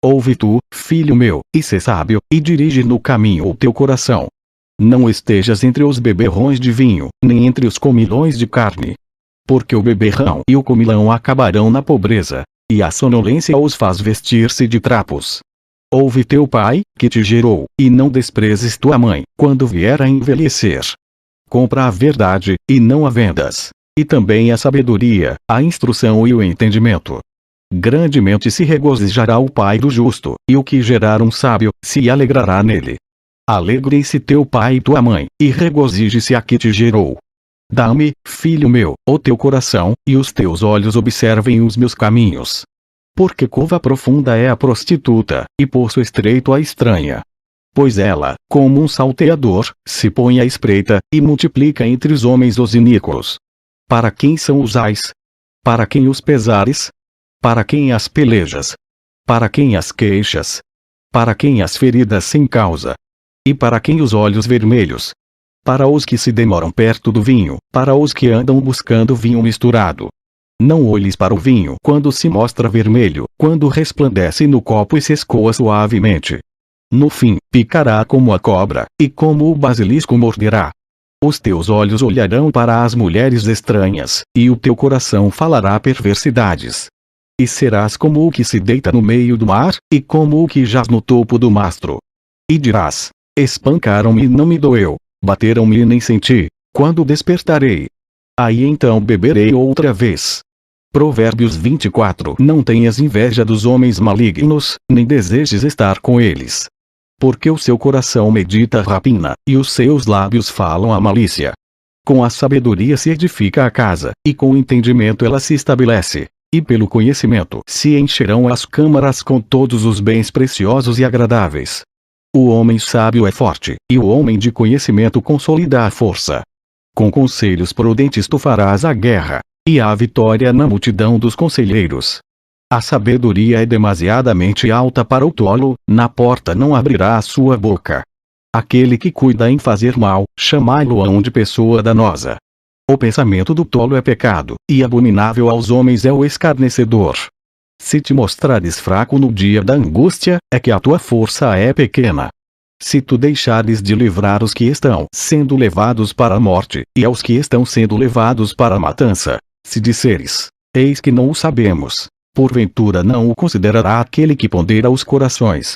Ouve tu, filho meu, e sê sábio, e dirige no caminho o teu coração. Não estejas entre os beberrões de vinho, nem entre os comilões de carne. Porque o beberrão e o comilão acabarão na pobreza, e a sonolência os faz vestir-se de trapos. Ouve teu pai, que te gerou, e não desprezes tua mãe, quando vier a envelhecer. Compra a verdade, e não a vendas, e também a sabedoria, a instrução e o entendimento. Grandemente se regozijará o pai do justo, e o que gerar um sábio, se alegrará nele. Alegrem-se teu pai e tua mãe, e regozije-se a que te gerou. Dá-me, filho meu, o teu coração, e os teus olhos observem os meus caminhos. Porque cova profunda é a prostituta, e poço estreito a estranha. Pois ela, como um salteador, se põe à espreita, e multiplica entre os homens os iníquos. Para quem são os ais? Para quem os pesares? Para quem as pelejas? Para quem as queixas? Para quem as feridas sem causa? E para quem os olhos vermelhos? Para os que se demoram perto do vinho, para os que andam buscando vinho misturado. Não olhes para o vinho quando se mostra vermelho, quando resplandece no copo e se escoa suavemente. No fim, picará como a cobra, e como o basilisco morderá. Os teus olhos olharão para as mulheres estranhas, e o teu coração falará perversidades. E serás como o que se deita no meio do mar, e como o que jaz no topo do mastro. E dirás: espancaram-me e não me doeu, bateram-me e nem senti, quando despertarei. Aí então beberei outra vez. Provérbios 24. Não tenhas inveja dos homens malignos, nem desejes estar com eles. Porque o seu coração medita a rapina, e os seus lábios falam a malícia. Com a sabedoria se edifica a casa, e com o entendimento ela se estabelece. E pelo conhecimento se encherão as câmaras com todos os bens preciosos e agradáveis. O homem sábio é forte, e o homem de conhecimento consolida a força. Com conselhos prudentes tu farás a guerra, e há vitória na multidão dos conselheiros. A sabedoria é demasiadamente alta para o tolo, na porta não abrirá a sua boca. Aquele que cuida em fazer mal, chamai-lo-ão de pessoa danosa. O pensamento do tolo é pecado, e abominável aos homens é o escarnecedor. Se te mostrares fraco no dia da angústia, é que a tua força é pequena. Se tu deixares de livrar os que estão sendo levados para a morte, e aos que estão sendo levados para a matança, se disseres, eis que não o sabemos, porventura não o considerará aquele que pondera os corações.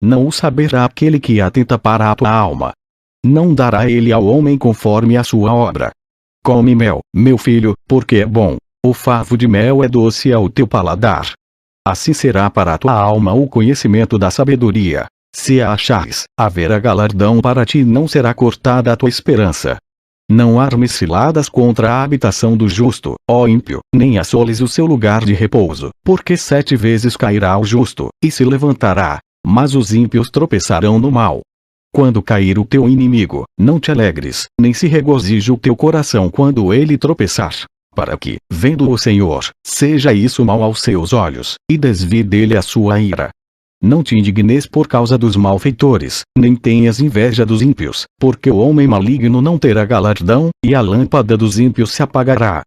Não o saberá aquele que atenta para a tua alma. Não dará ele ao homem conforme a sua obra. Come mel, meu filho, porque é bom, o favo de mel é doce ao teu paladar. Assim será para a tua alma o conhecimento da sabedoria. Se a achares, haverá galardão para ti e não será cortada a tua esperança. Não armes ciladas contra a habitação do justo, ó ímpio, nem assoles o seu lugar de repouso, porque 7 vezes cairá o justo, e se levantará, mas os ímpios tropeçarão no mal. Quando cair o teu inimigo, não te alegres, nem se regozije o teu coração quando ele tropeçar, para que, vendo o Senhor, seja isso mal aos seus olhos, e desvie dele a sua ira. Não te indignes por causa dos malfeitores, nem tenhas inveja dos ímpios, porque o homem maligno não terá galardão, e a lâmpada dos ímpios se apagará.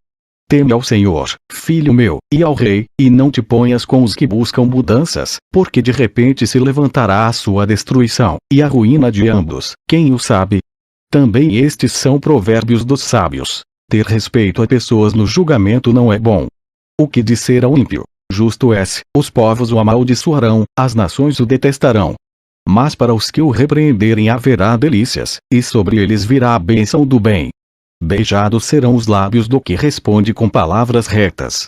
Teme ao Senhor, filho meu, e ao rei, e não te ponhas com os que buscam mudanças, porque de repente se levantará a sua destruição, e a ruína de ambos, quem o sabe? Também estes são provérbios dos sábios. Ter respeito a pessoas no julgamento não é bom. O que disser ao ímpio, justo és, os povos o amaldiçoarão, as nações o detestarão. Mas para os que o repreenderem haverá delícias, e sobre eles virá a bênção do bem. Beijados serão os lábios do que responde com palavras retas.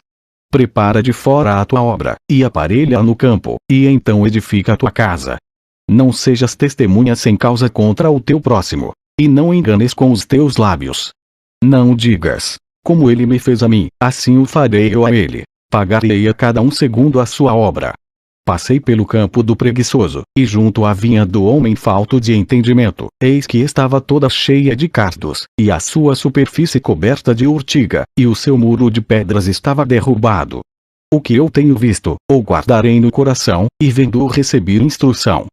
Prepara de fora a tua obra, e aparelha-a no campo, e então edifica a tua casa. Não sejas testemunha sem causa contra o teu próximo, e não enganes com os teus lábios. Não digas, como ele me fez a mim, assim o farei eu a ele. Pagarei a cada um segundo a sua obra. Passei pelo campo do preguiçoso, e junto à vinha do homem falto de entendimento, eis que estava toda cheia de cardos, e a sua superfície coberta de urtiga, e o seu muro de pedras estava derrubado. O que eu tenho visto, ou guardarei no coração, e vendo receber instrução.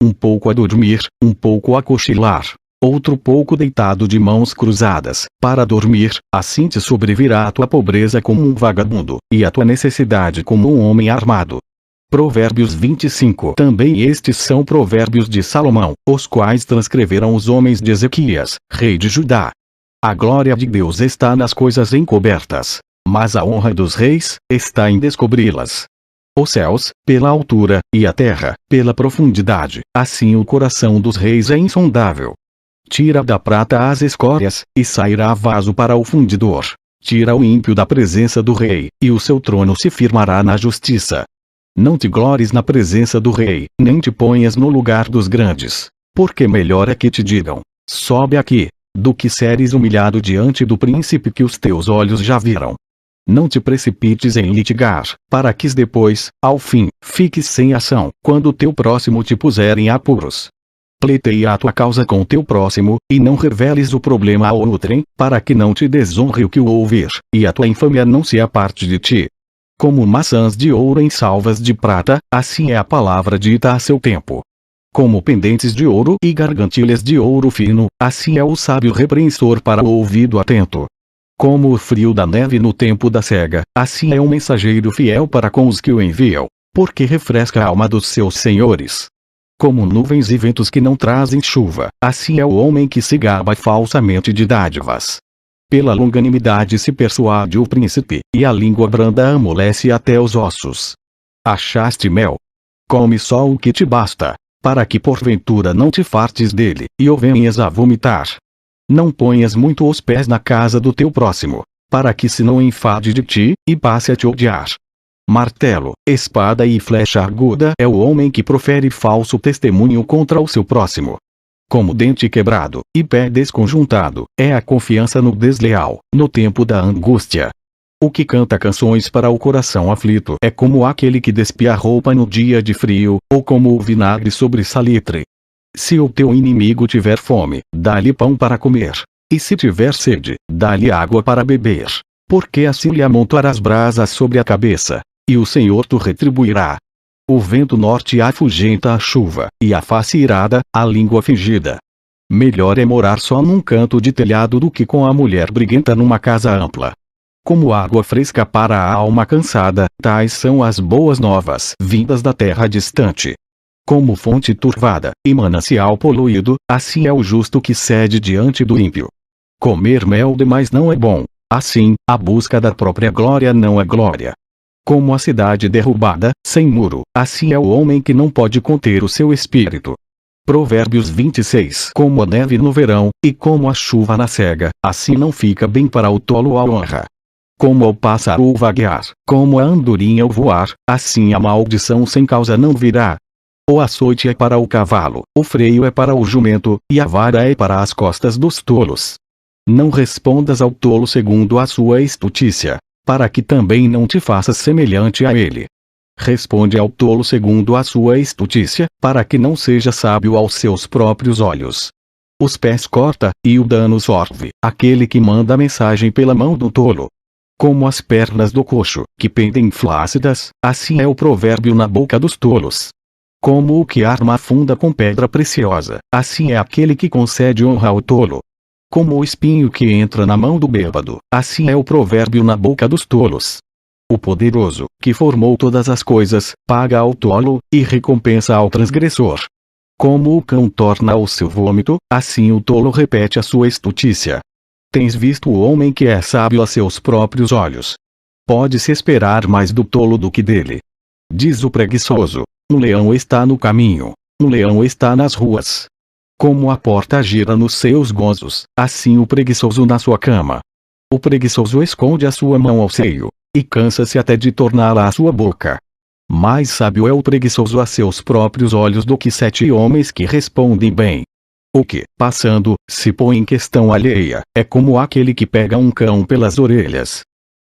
Um pouco a dormir, um pouco a cochilar, outro pouco deitado de mãos cruzadas, para dormir, assim te sobrevirá a tua pobreza como um vagabundo, e a tua necessidade como um homem armado. Provérbios 25. Também estes são provérbios de Salomão, os quais transcreveram os homens de Ezequias, rei de Judá. A glória de Deus está nas coisas encobertas, mas a honra dos reis está em descobri-las. Os céus, pela altura, e a terra, pela profundidade, assim o coração dos reis é insondável. Tira da prata as escórias, e sairá vaso para o fundidor. Tira o ímpio da presença do rei, e o seu trono se firmará na justiça. Não te glores na presença do rei, nem te ponhas no lugar dos grandes, porque melhor é que te digam, sobe aqui, do que seres humilhado diante do príncipe que os teus olhos já viram. Não te precipites em litigar, para que depois, ao fim, fiques sem ação, quando teu próximo te puser em apuros. Pleiteia a tua causa com teu próximo, e não reveles o problema ao outrem, para que não te desonre o que o ouvir, e a tua infâmia não se aparte de ti. Como maçãs de ouro em salvas de prata, assim é a palavra dita a seu tempo. Como pendentes de ouro e gargantilhas de ouro fino, assim é o sábio repreensor para o ouvido atento. Como o frio da neve no tempo da cega, assim é um mensageiro fiel para com os que o enviam, porque refresca a alma dos seus senhores. Como nuvens e ventos que não trazem chuva, assim é o homem que se gaba falsamente de dádivas. Pela longanimidade se persuade o príncipe, e a língua branda amolece até os ossos. Achaste mel? Come só o que te basta, para que porventura não te fartes dele, e o venhas a vomitar. Não ponhas muito os pés na casa do teu próximo, para que se não enfade de ti, e passe a te odiar. Martelo, espada e flecha aguda é o homem que profere falso testemunho contra o seu próximo. como dente quebrado, e pé desconjuntado, é a confiança no desleal, no tempo da angústia. O que canta canções para o coração aflito é como aquele que despia a roupa no dia de frio, ou como o vinagre sobre salitre. Se o teu inimigo tiver fome, dá-lhe pão para comer. E se tiver sede, dá-lhe água para beber. Porque assim lhe amontoarás brasas sobre a cabeça, e o Senhor tu retribuirá. O vento norte afugenta a chuva, e a face irada, a língua fingida. Melhor é morar só num canto de telhado do que com a mulher briguenta numa casa ampla. Como água fresca para a alma cansada, tais são as boas novas vindas da terra distante. Como fonte turvada, e manancial poluído, assim é o justo que cede diante do ímpio. Comer mel demais não é bom, assim, a busca da própria glória não é glória. Como a cidade derrubada, sem muro, assim é o homem que não pode conter o seu espírito. Provérbios 26. Como a neve no verão, e como a chuva na cega, assim não fica bem para o tolo a honra. Como o pássaro vaguear, como a andorinha o voar, assim a maldição sem causa não virá. O açoite é para o cavalo, o freio é para o jumento, e a vara é para as costas dos tolos. Não respondas ao tolo segundo a sua estutícia, para que também não te faças semelhante a ele. Responde ao tolo segundo a sua estutícia, para que não seja sábio aos seus próprios olhos. Os pés corta, e o dano sorve, aquele que manda a mensagem pela mão do tolo. Como as pernas do coxo, que pendem flácidas, assim é o provérbio na boca dos tolos. Como o que arma a funda com pedra preciosa, assim é aquele que concede honra ao tolo. Como o espinho que entra na mão do bêbado, assim é o provérbio na boca dos tolos. O poderoso, que formou todas as coisas, paga ao tolo, e recompensa ao transgressor. Como o cão torna o seu vômito, assim o tolo repete a sua estutícia. Tens visto o homem que é sábio a seus próprios olhos? Pode-se esperar mais do tolo do que dele. Diz o preguiçoso: um leão está no caminho, um leão está nas ruas. Como a porta gira nos seus gozos, assim o preguiçoso na sua cama. O preguiçoso esconde a sua mão ao seio, e cansa-se até de torná-la à sua boca. Mais sábio é o preguiçoso a seus próprios olhos do que 7 homens que respondem bem. O que, passando, se põe em questão alheia, é como aquele que pega um cão pelas orelhas.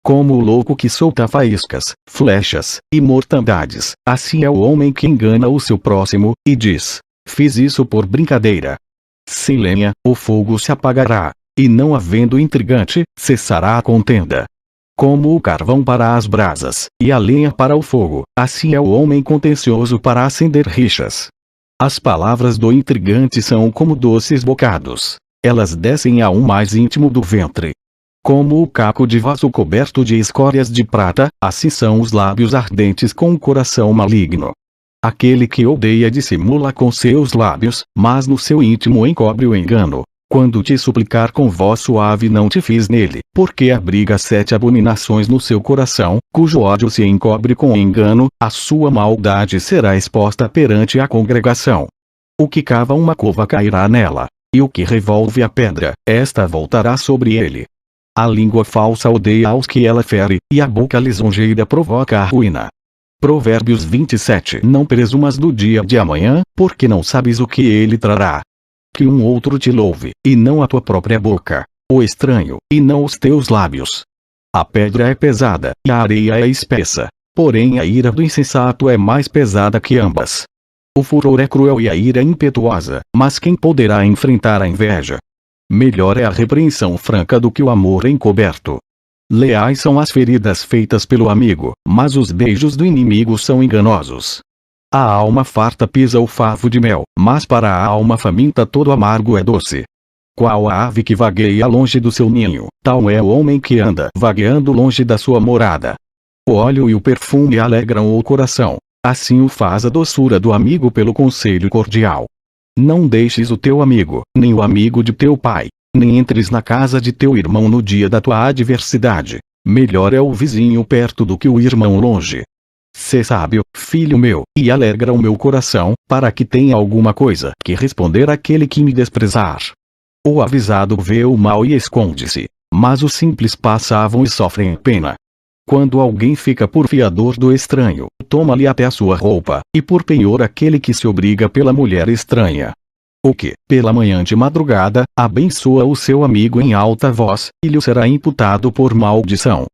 Como o louco que solta faíscas, flechas, e mortandades, assim é o homem que engana o seu próximo, e diz: fiz isso por brincadeira. Sem lenha, o fogo se apagará, e não havendo intrigante, cessará a contenda. Como o carvão para as brasas, e a lenha para o fogo, assim é o homem contencioso para acender rixas. As palavras do intrigante são como doces bocados. Elas descem ao mais íntimo do ventre. Como o caco de vaso coberto de escórias de prata, assim são os lábios ardentes com o coração maligno. Aquele que odeia dissimula com seus lábios, mas no seu íntimo encobre o engano. Quando te suplicar com voz suave não te fiz nele, porque abriga 7 abominações no seu coração, cujo ódio se encobre com engano, a sua maldade será exposta perante a congregação. O que cava uma cova cairá nela, e o que revolve a pedra, esta voltará sobre ele. A língua falsa odeia aos que ela fere, e a boca lisonjeira provoca a ruína. Provérbios 27. Não presumas do dia de amanhã, porque não sabes o que ele trará. Que um outro te louve, e não a tua própria boca, o estranho, e não os teus lábios. A pedra é pesada, e a areia é espessa, porém a ira do insensato é mais pesada que ambas. O furor é cruel e a ira impetuosa, mas quem poderá enfrentar a inveja? Melhor é a repreensão franca do que o amor encoberto. Leais são as feridas feitas pelo amigo, mas os beijos do inimigo são enganosos. A alma farta pisa o favo de mel, mas para a alma faminta todo amargo é doce. Qual a ave que vagueia longe do seu ninho, tal é o homem que anda vagueando longe da sua morada. O óleo e o perfume alegram o coração, assim o faz a doçura do amigo pelo conselho cordial. Não deixes o teu amigo, nem o amigo de teu pai, nem entres na casa de teu irmão no dia da tua adversidade. Melhor é o vizinho perto do que o irmão longe. Sê sábio, filho meu, e alegra o meu coração, para que tenha alguma coisa que responder àquele que me desprezar. O avisado vê o mal e esconde-se, mas os simples passavam e sofrem pena. Quando alguém fica por fiador do estranho, toma-lhe até a sua roupa, e por penhor aquele que se obriga pela mulher estranha. O que, pela manhã de madrugada, abençoa o seu amigo em alta voz, e lhe será imputado por maldição.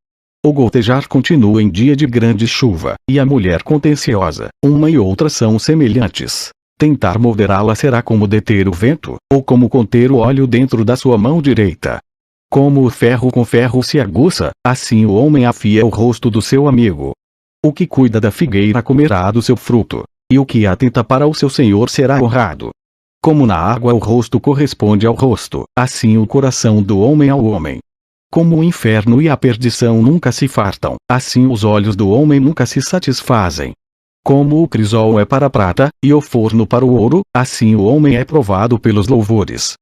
O gotejar continua em dia de grande chuva, e a mulher contenciosa, uma e outra são semelhantes. Tentar moderá-la será como deter o vento, ou como conter o óleo dentro da sua mão direita. Como o ferro com ferro se aguça, assim o homem afia o rosto do seu amigo. O que cuida da figueira comerá do seu fruto, e o que atenta para o seu senhor será honrado. Como na água o rosto corresponde ao rosto, assim o coração do homem ao homem. Como o inferno e a perdição nunca se fartam, assim os olhos do homem nunca se satisfazem. Como o crisol é para a prata, e o forno para o ouro, assim o homem é provado pelos louvores.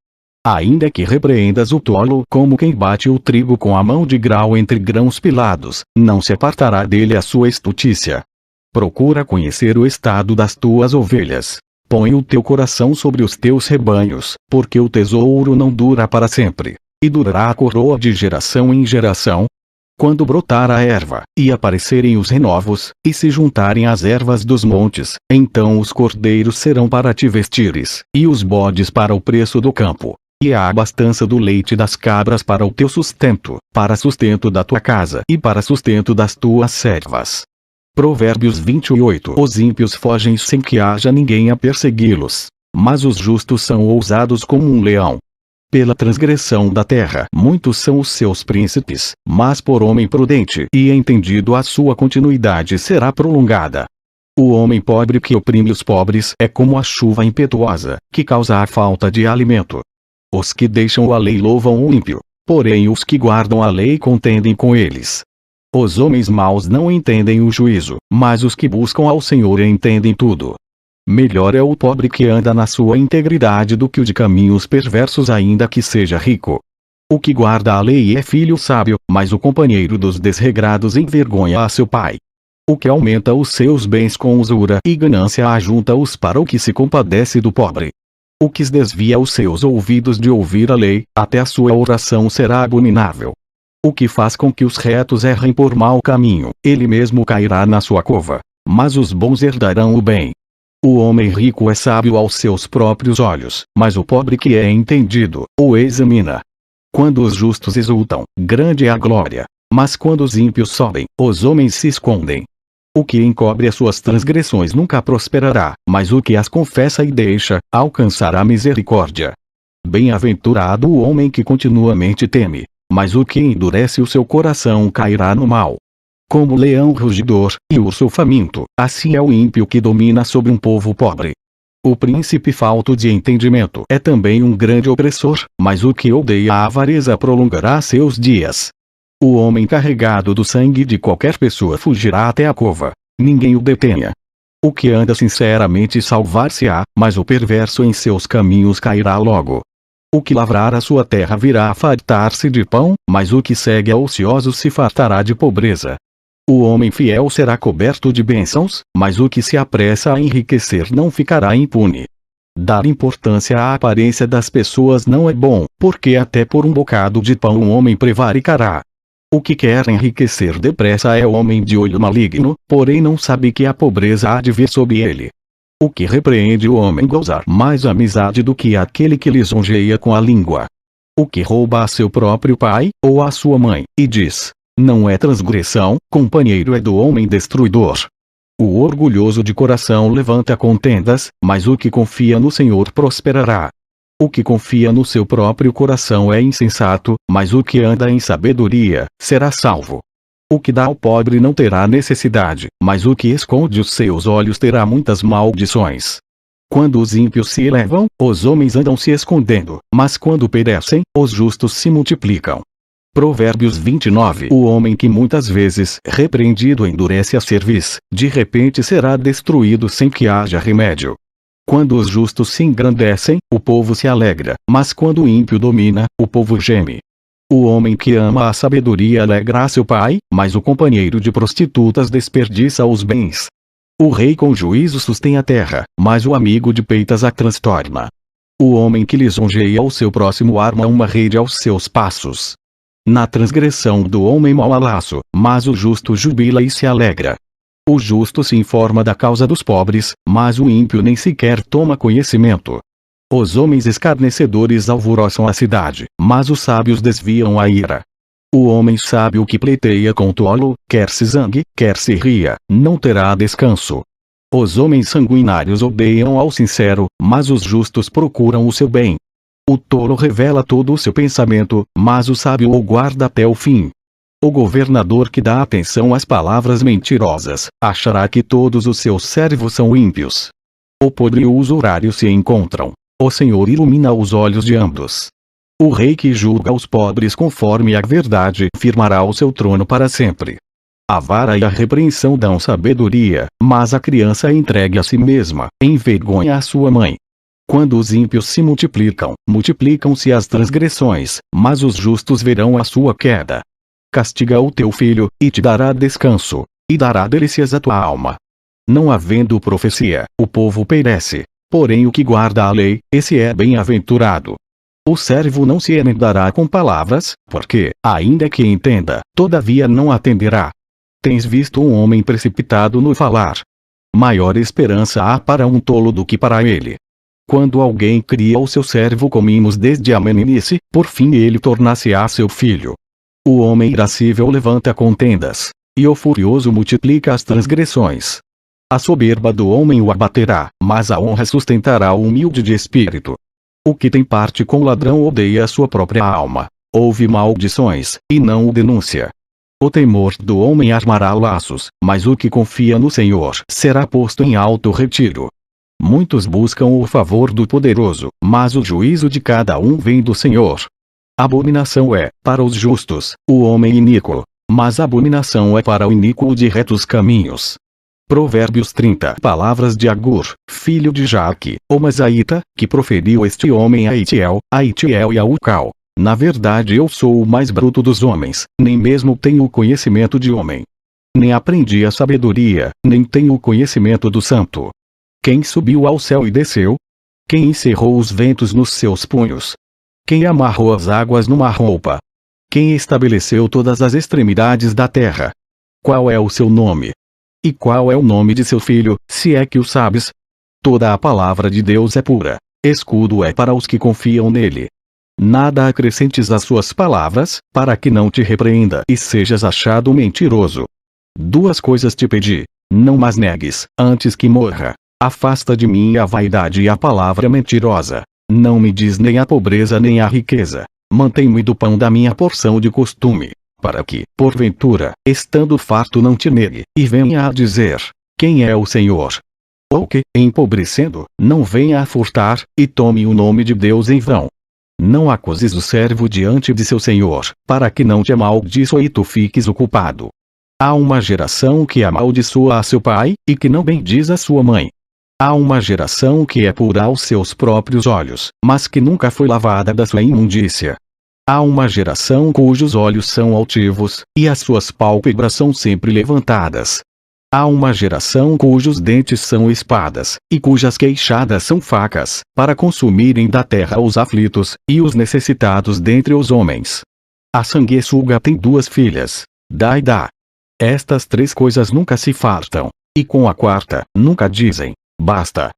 Ainda que repreendas o tolo como quem bate o trigo com a mão de grau entre grãos pilados, não se apartará dele a sua estutícia. Procura conhecer o estado das tuas ovelhas. Põe o teu coração sobre os teus rebanhos, porque o tesouro não dura para sempre, e durará a coroa de geração em geração. Quando brotar a erva, e aparecerem os renovos, e se juntarem as ervas dos montes, então os cordeiros serão para te vestires, e os bodes para o preço do campo, e a abastança do leite das cabras para o teu sustento, para sustento da tua casa e para sustento das tuas servas. Provérbios 28. Os ímpios fogem sem que haja ninguém a persegui-los, mas os justos são ousados como um leão. Pela transgressão da terra muitos são os seus príncipes, mas por homem prudente e entendido a sua continuidade será prolongada. O homem pobre que oprime os pobres é como a chuva impetuosa, que causa a falta de alimento. Os que deixam a lei louvam o ímpio, porém os que guardam a lei contendem com eles. Os homens maus não entendem o juízo, mas os que buscam ao Senhor entendem tudo. Melhor é o pobre que anda na sua integridade do que o de caminhos perversos, ainda que seja rico. O que guarda a lei é filho sábio, mas o companheiro dos desregrados envergonha a seu pai. O que aumenta os seus bens com usura e ganância ajunta-os para o que se compadece do pobre. O que desvia os seus ouvidos de ouvir a lei, até a sua oração será abominável. O que faz com que os retos errem por mau caminho, ele mesmo cairá na sua cova, mas os bons herdarão o bem. O homem rico é sábio aos seus próprios olhos, mas o pobre que é entendido, o examina. Quando os justos exultam, grande é a glória, mas quando os ímpios sobem, os homens se escondem. O que encobre as suas transgressões nunca prosperará, mas o que as confessa e deixa, alcançará misericórdia. Bem-aventurado o homem que continuamente teme, mas o que endurece o seu coração cairá no mal. Como leão rugidor, e urso faminto, assim é o ímpio que domina sobre um povo pobre. O príncipe falto de entendimento é também um grande opressor, mas o que odeia a avareza prolongará seus dias. O homem carregado do sangue de qualquer pessoa fugirá até a cova, ninguém o detenha. O que anda sinceramente salvar-se-á, mas o perverso em seus caminhos cairá logo. O que lavrar a sua terra virá a fartar-se de pão, mas o que segue a ociosos se fartará de pobreza. O homem fiel será coberto de bênçãos, mas o que se apressa a enriquecer não ficará impune. Dar importância à aparência das pessoas não é bom, porque até por um bocado de pão um homem prevaricará. O que quer enriquecer depressa é o homem de olho maligno, porém não sabe que a pobreza há de vir sobre ele. O que repreende o homem gozar mais amizade do que aquele que lisonjeia com a língua. O que rouba a seu próprio pai, ou a sua mãe, e diz, não é transgressão, companheiro é do homem destruidor. O orgulhoso de coração levanta contendas, mas o que confia no Senhor prosperará. O que confia no seu próprio coração é insensato, mas o que anda em sabedoria, será salvo. O que dá ao pobre não terá necessidade, mas o que esconde os seus olhos terá muitas maldições. Quando os ímpios se elevam, os homens andam se escondendo, mas quando perecem, os justos se multiplicam. Provérbios 29. O homem que muitas vezes repreendido endurece a cerviz, de repente será destruído sem que haja remédio. Quando os justos se engrandecem, o povo se alegra, mas quando o ímpio domina, o povo geme. O homem que ama a sabedoria alegra seu pai, mas o companheiro de prostitutas desperdiça os bens. O rei com juízo sustém a terra, mas o amigo de peitas a transtorna. O homem que lisonjeia o seu próximo arma uma rede aos seus passos. Na transgressão do homem mau há laço, mas o justo jubila e se alegra. O justo se informa da causa dos pobres, mas o ímpio nem sequer toma conhecimento. Os homens escarnecedores alvoroçam a cidade, mas os sábios desviam a ira. O homem sábio que pleiteia com o tolo, quer se zangue, quer se ria, não terá descanso. Os homens sanguinários odeiam ao sincero, mas os justos procuram o seu bem. O tolo revela todo o seu pensamento, mas o sábio o guarda até o fim. O governador que dá atenção às palavras mentirosas, achará que todos os seus servos são ímpios. O podre e o usurário se encontram. O Senhor ilumina os olhos de ambos. O rei que julga os pobres conforme a verdade firmará o seu trono para sempre. A vara e a repreensão dão sabedoria, mas a criança entregue a si mesma envergonha a sua mãe. Quando os ímpios se multiplicam, multiplicam-se as transgressões, mas os justos verão a sua queda. Castiga o teu filho, e te dará descanso, e dará delícias à tua alma. Não havendo profecia, o povo perece, porém o que guarda a lei, esse é bem-aventurado. O servo não se emendará com palavras, porque, ainda que entenda, todavia não atenderá. Tens visto um homem precipitado no falar? Maior esperança há para um tolo do que para ele. Quando alguém cria o seu servo com mimos desde a meninice, por fim ele tornar-se-á seu filho. O homem irascível levanta contendas, e o furioso multiplica as transgressões. A soberba do homem o abaterá, mas a honra sustentará o humilde de espírito. O que tem parte com o ladrão odeia a sua própria alma. Ouve maldições, e não o denuncia. O temor do homem armará laços, mas o que confia no Senhor será posto em alto retiro. Muitos buscam o favor do poderoso, mas o juízo de cada um vem do Senhor. Abominação é, para os justos, o homem iníquo, mas abominação é para o iníquo de retos caminhos. Provérbios 30. Palavras de Agur, filho de Jaque, o Masaíta, que proferiu este homem a Itiel e a Ucal. Na verdade eu sou o mais bruto dos homens, nem mesmo tenho o conhecimento de homem. Nem aprendi a sabedoria, nem tenho o conhecimento do santo. Quem subiu ao céu e desceu? Quem encerrou os ventos nos seus punhos? Quem amarrou as águas numa roupa? Quem estabeleceu todas as extremidades da terra? Qual é o seu nome? E qual é o nome de seu filho, se é que o sabes? Toda a palavra de Deus é pura, escudo é para os que confiam nele. Nada acrescentes às suas palavras, para que não te repreenda e sejas achado mentiroso. Duas coisas te pedi, não mas negues, antes que morra. Afasta de mim a vaidade e a palavra mentirosa. Não me diz nem a pobreza nem a riqueza. Mantém-me do pão da minha porção de costume, para que, porventura, estando farto não te negue, e venha a dizer, quem é o Senhor? Ou que, empobrecendo, não venha a furtar, e tome o nome de Deus em vão. Não acuses o servo diante de seu senhor, para que não te amaldiçoe e tu fiques ocupado. Há uma geração que amaldiçoa a seu pai, e que não bendiz a sua mãe. Há uma geração que é pura aos seus próprios olhos, mas que nunca foi lavada da sua imundícia. Há uma geração cujos olhos são altivos, e as suas pálpebras são sempre levantadas. Há uma geração cujos dentes são espadas, e cujas queixadas são facas, para consumirem da terra os aflitos, e os necessitados dentre os homens. A sanguessuga tem duas filhas, dá e dá. Estas três coisas nunca se fartam, e com a quarta, nunca dizem, basta.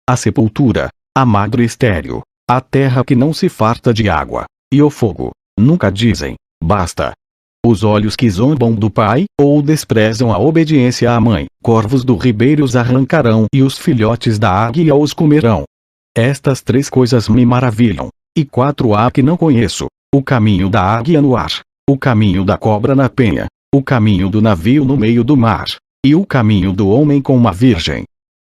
A sepultura, a madre estéril, a terra que não se farta de água, e o fogo, nunca dizem, basta. Os olhos que zombam do pai, ou desprezam a obediência à mãe, corvos do ribeiro os arrancarão e os filhotes da águia os comerão. Estas três coisas me maravilham, e quatro há que não conheço: o caminho da águia no ar, o caminho da cobra na penha, o caminho do navio no meio do mar, e o caminho do homem com uma virgem.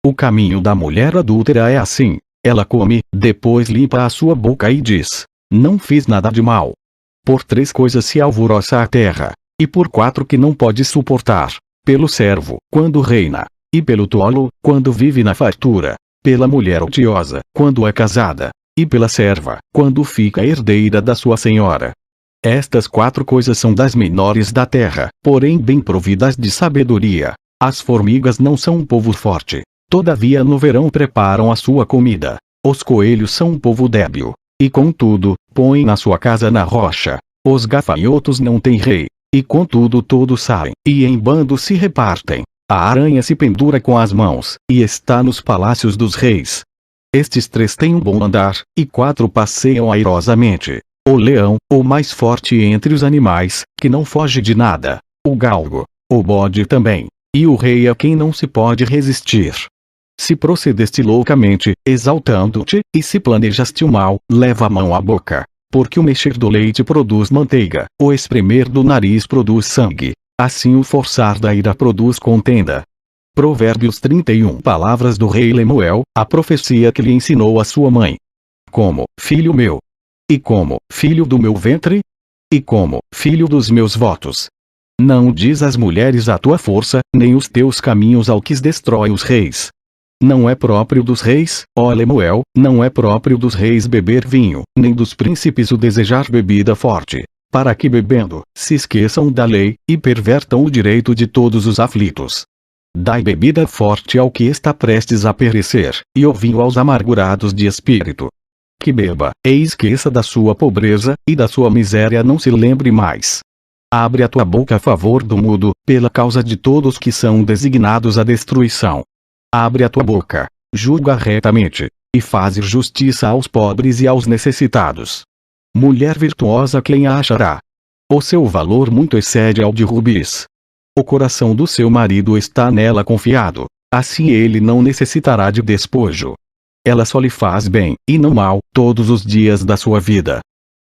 O caminho da mulher adúltera é assim: ela come, depois limpa a sua boca e diz, não fiz nada de mal. Por três coisas se alvoroça a terra, e por quatro que não pode suportar: pelo servo, quando reina, e pelo tolo, quando vive na fartura, pela mulher odiosa, quando é casada, e pela serva, quando fica herdeira da sua senhora. Estas quatro coisas são das menores da terra, porém bem providas de sabedoria. As formigas não são um povo forte, todavia no verão preparam a sua comida. Os coelhos são um povo débil, e contudo, põem na sua casa na rocha. Os gafanhotos não têm rei, e contudo todos saem, e em bando se repartem. A aranha se pendura com as mãos, e está nos palácios dos reis. Estes 3 têm um bom andar, e 4 passeiam airosamente. O leão, o mais forte entre os animais, que não foge de nada. O galgo, o bode também. E o rei a quem não se pode resistir. Se procedeste loucamente, exaltando-te, e se planejaste o mal, leva a mão à boca. Porque o mexer do leite produz manteiga, o espremer do nariz produz sangue. Assim o forçar da ira produz contenda. Provérbios 31. Palavras do rei Lemuel, a profecia que lhe ensinou a sua mãe. Como, filho meu? E como, filho do meu ventre? E como, filho dos meus votos? Não diz às mulheres a tua força, nem os teus caminhos ao que destrói os reis. Não é próprio dos reis, ó Lemuel, não é próprio dos reis beber vinho, nem dos príncipes o desejar bebida forte, para que bebendo, se esqueçam da lei, e pervertam o direito de todos os aflitos. Dai bebida forte ao que está prestes a perecer, e o vinho aos amargurados de espírito. Que beba, e esqueça da sua pobreza, e da sua miséria não se lembre mais. Abre a tua boca a favor do mudo, pela causa de todos que são designados à destruição. Abre a tua boca, julga retamente, e faze justiça aos pobres e aos necessitados. Mulher virtuosa quem a achará? O seu valor muito excede ao de rubis. O coração do seu marido está nela confiado, assim ele não necessitará de despojo. Ela só lhe faz bem, e não mal, todos os dias da sua vida.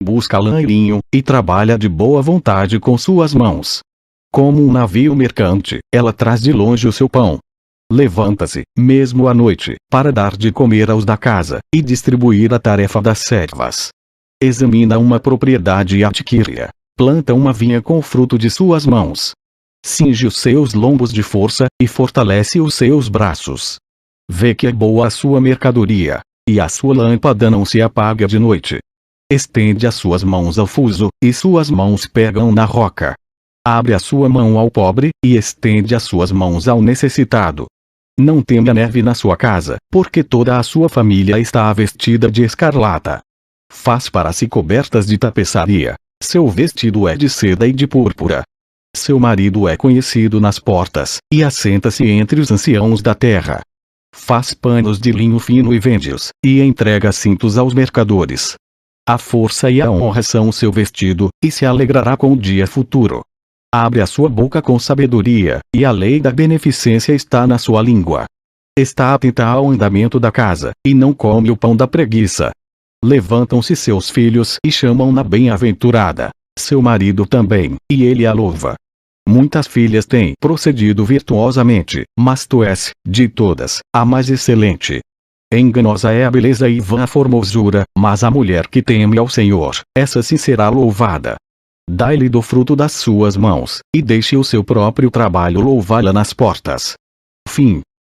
Busca lã e linho, e trabalha de boa vontade com suas mãos. Como um navio mercante, ela traz de longe o seu pão. Levanta-se, mesmo à noite, para dar de comer aos da casa, e distribuir a tarefa das servas. Examina uma propriedade e adquire-a. Planta uma vinha com o fruto de suas mãos. Cinge os seus lombos de força, e fortalece os seus braços. Vê que é boa a sua mercadoria, e a sua lâmpada não se apaga de noite. Estende as suas mãos ao fuso, e suas mãos pegam na roca. Abre a sua mão ao pobre, e estende as suas mãos ao necessitado. Não tenha neve na sua casa, porque toda a sua família está vestida de escarlata. Faz para si cobertas de tapeçaria. Seu vestido é de seda e de púrpura. Seu marido é conhecido nas portas, e assenta-se entre os anciãos da terra. Faz panos de linho fino e vende-os, e entrega cintos aos mercadores. A força e a honra são o seu vestido, e se alegrará com o dia futuro. Abre a sua boca com sabedoria, e a lei da beneficência está na sua língua. Está atenta ao andamento da casa, e não come o pão da preguiça. Levantam-se seus filhos e chamam-na bem-aventurada. Seu marido também, e ele a louva. Muitas filhas têm procedido virtuosamente, mas tu és, de todas, a mais excelente. Enganosa é a beleza e vã a formosura, mas a mulher que teme ao Senhor, essa sim será louvada. Dai-lhe do fruto das suas mãos, e deixe o seu próprio trabalho louvá-la nas portas. Fim.